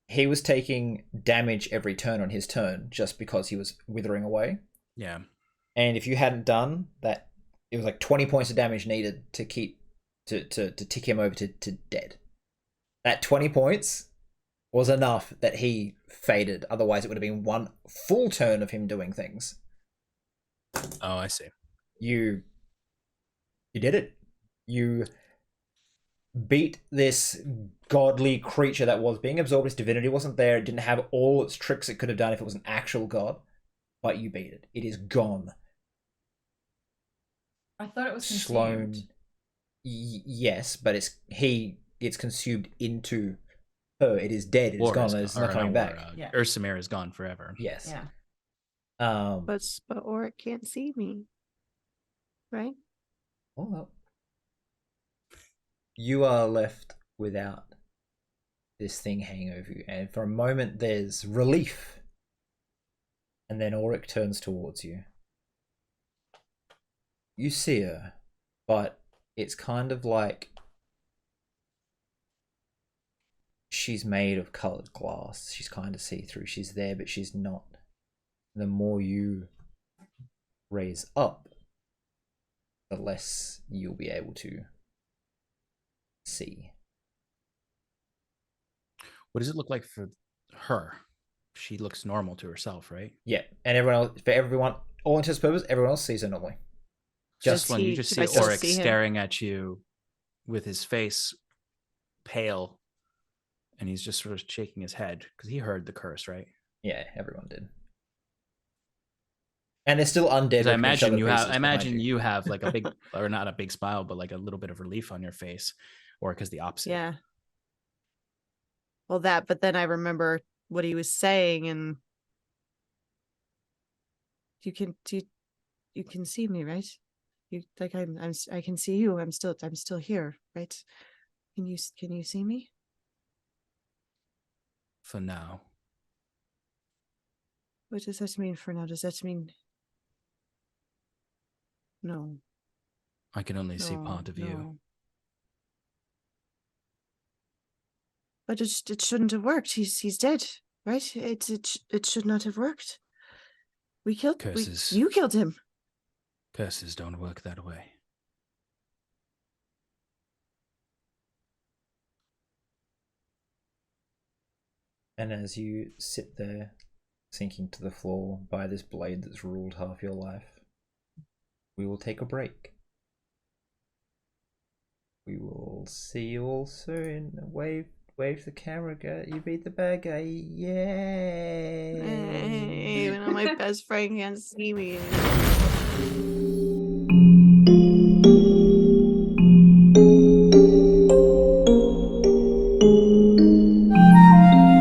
he was taking damage every turn on his turn just because he was withering away. Yeah. And if you hadn't done that, it was like 20 points of damage needed to keep to tick him over to dead. That 20 points was enough that he faded. Otherwise, it would have been one full turn of him doing things. Oh, I see. You did it. You beat this godly creature that was being absorbed. Its divinity wasn't there. It didn't have all its tricks it could have done if it was an actual god. But you beat it. It is gone. I thought it was Sloane. consumed. Yes, but it's consumed into her. It is dead. It is gone. It's not coming back. Yeah. Ursamir is gone forever. Yes. Yeah. But Oric can't see me, right? Oh well. You are left without this thing hanging over you, and for a moment there's relief, and then Oric turns towards you. You see her, but it's kind of like she's made of colored glass. She's kind of see-through. She's there, but she's not. The more you raise up, the less you'll be able to see. What does it look like for her? She looks normal to herself, right? Yeah, and everyone else, for everyone, all intents and purposes, everyone else sees her normally. Just when you just see I still Oric see him? staring at you with his face pale, and he's just sort of shaking his head because he heard the curse, right? Yeah, everyone did. And they're still undead. I imagine you have like a big, or not a big smile, but like a little bit of relief on your face, or because the opposite. Yeah. Well, but then I remember what he was saying, and you can see me, right? You like I can see you. I'm still here, right? Can you see me? For now. What does that mean for now? Does that mean no? I can only see part of you. But it shouldn't have worked. He's dead, right? It should not have worked. We killed Curses. You killed him. Curses don't work that way. And as you sit there, sinking to the floor by this blade that's ruled half your life, we will take a break. We will see you all soon. Wave wave to the camera, girl. You beat the bad guy. Yay! Even though my best friend can't see me anymore.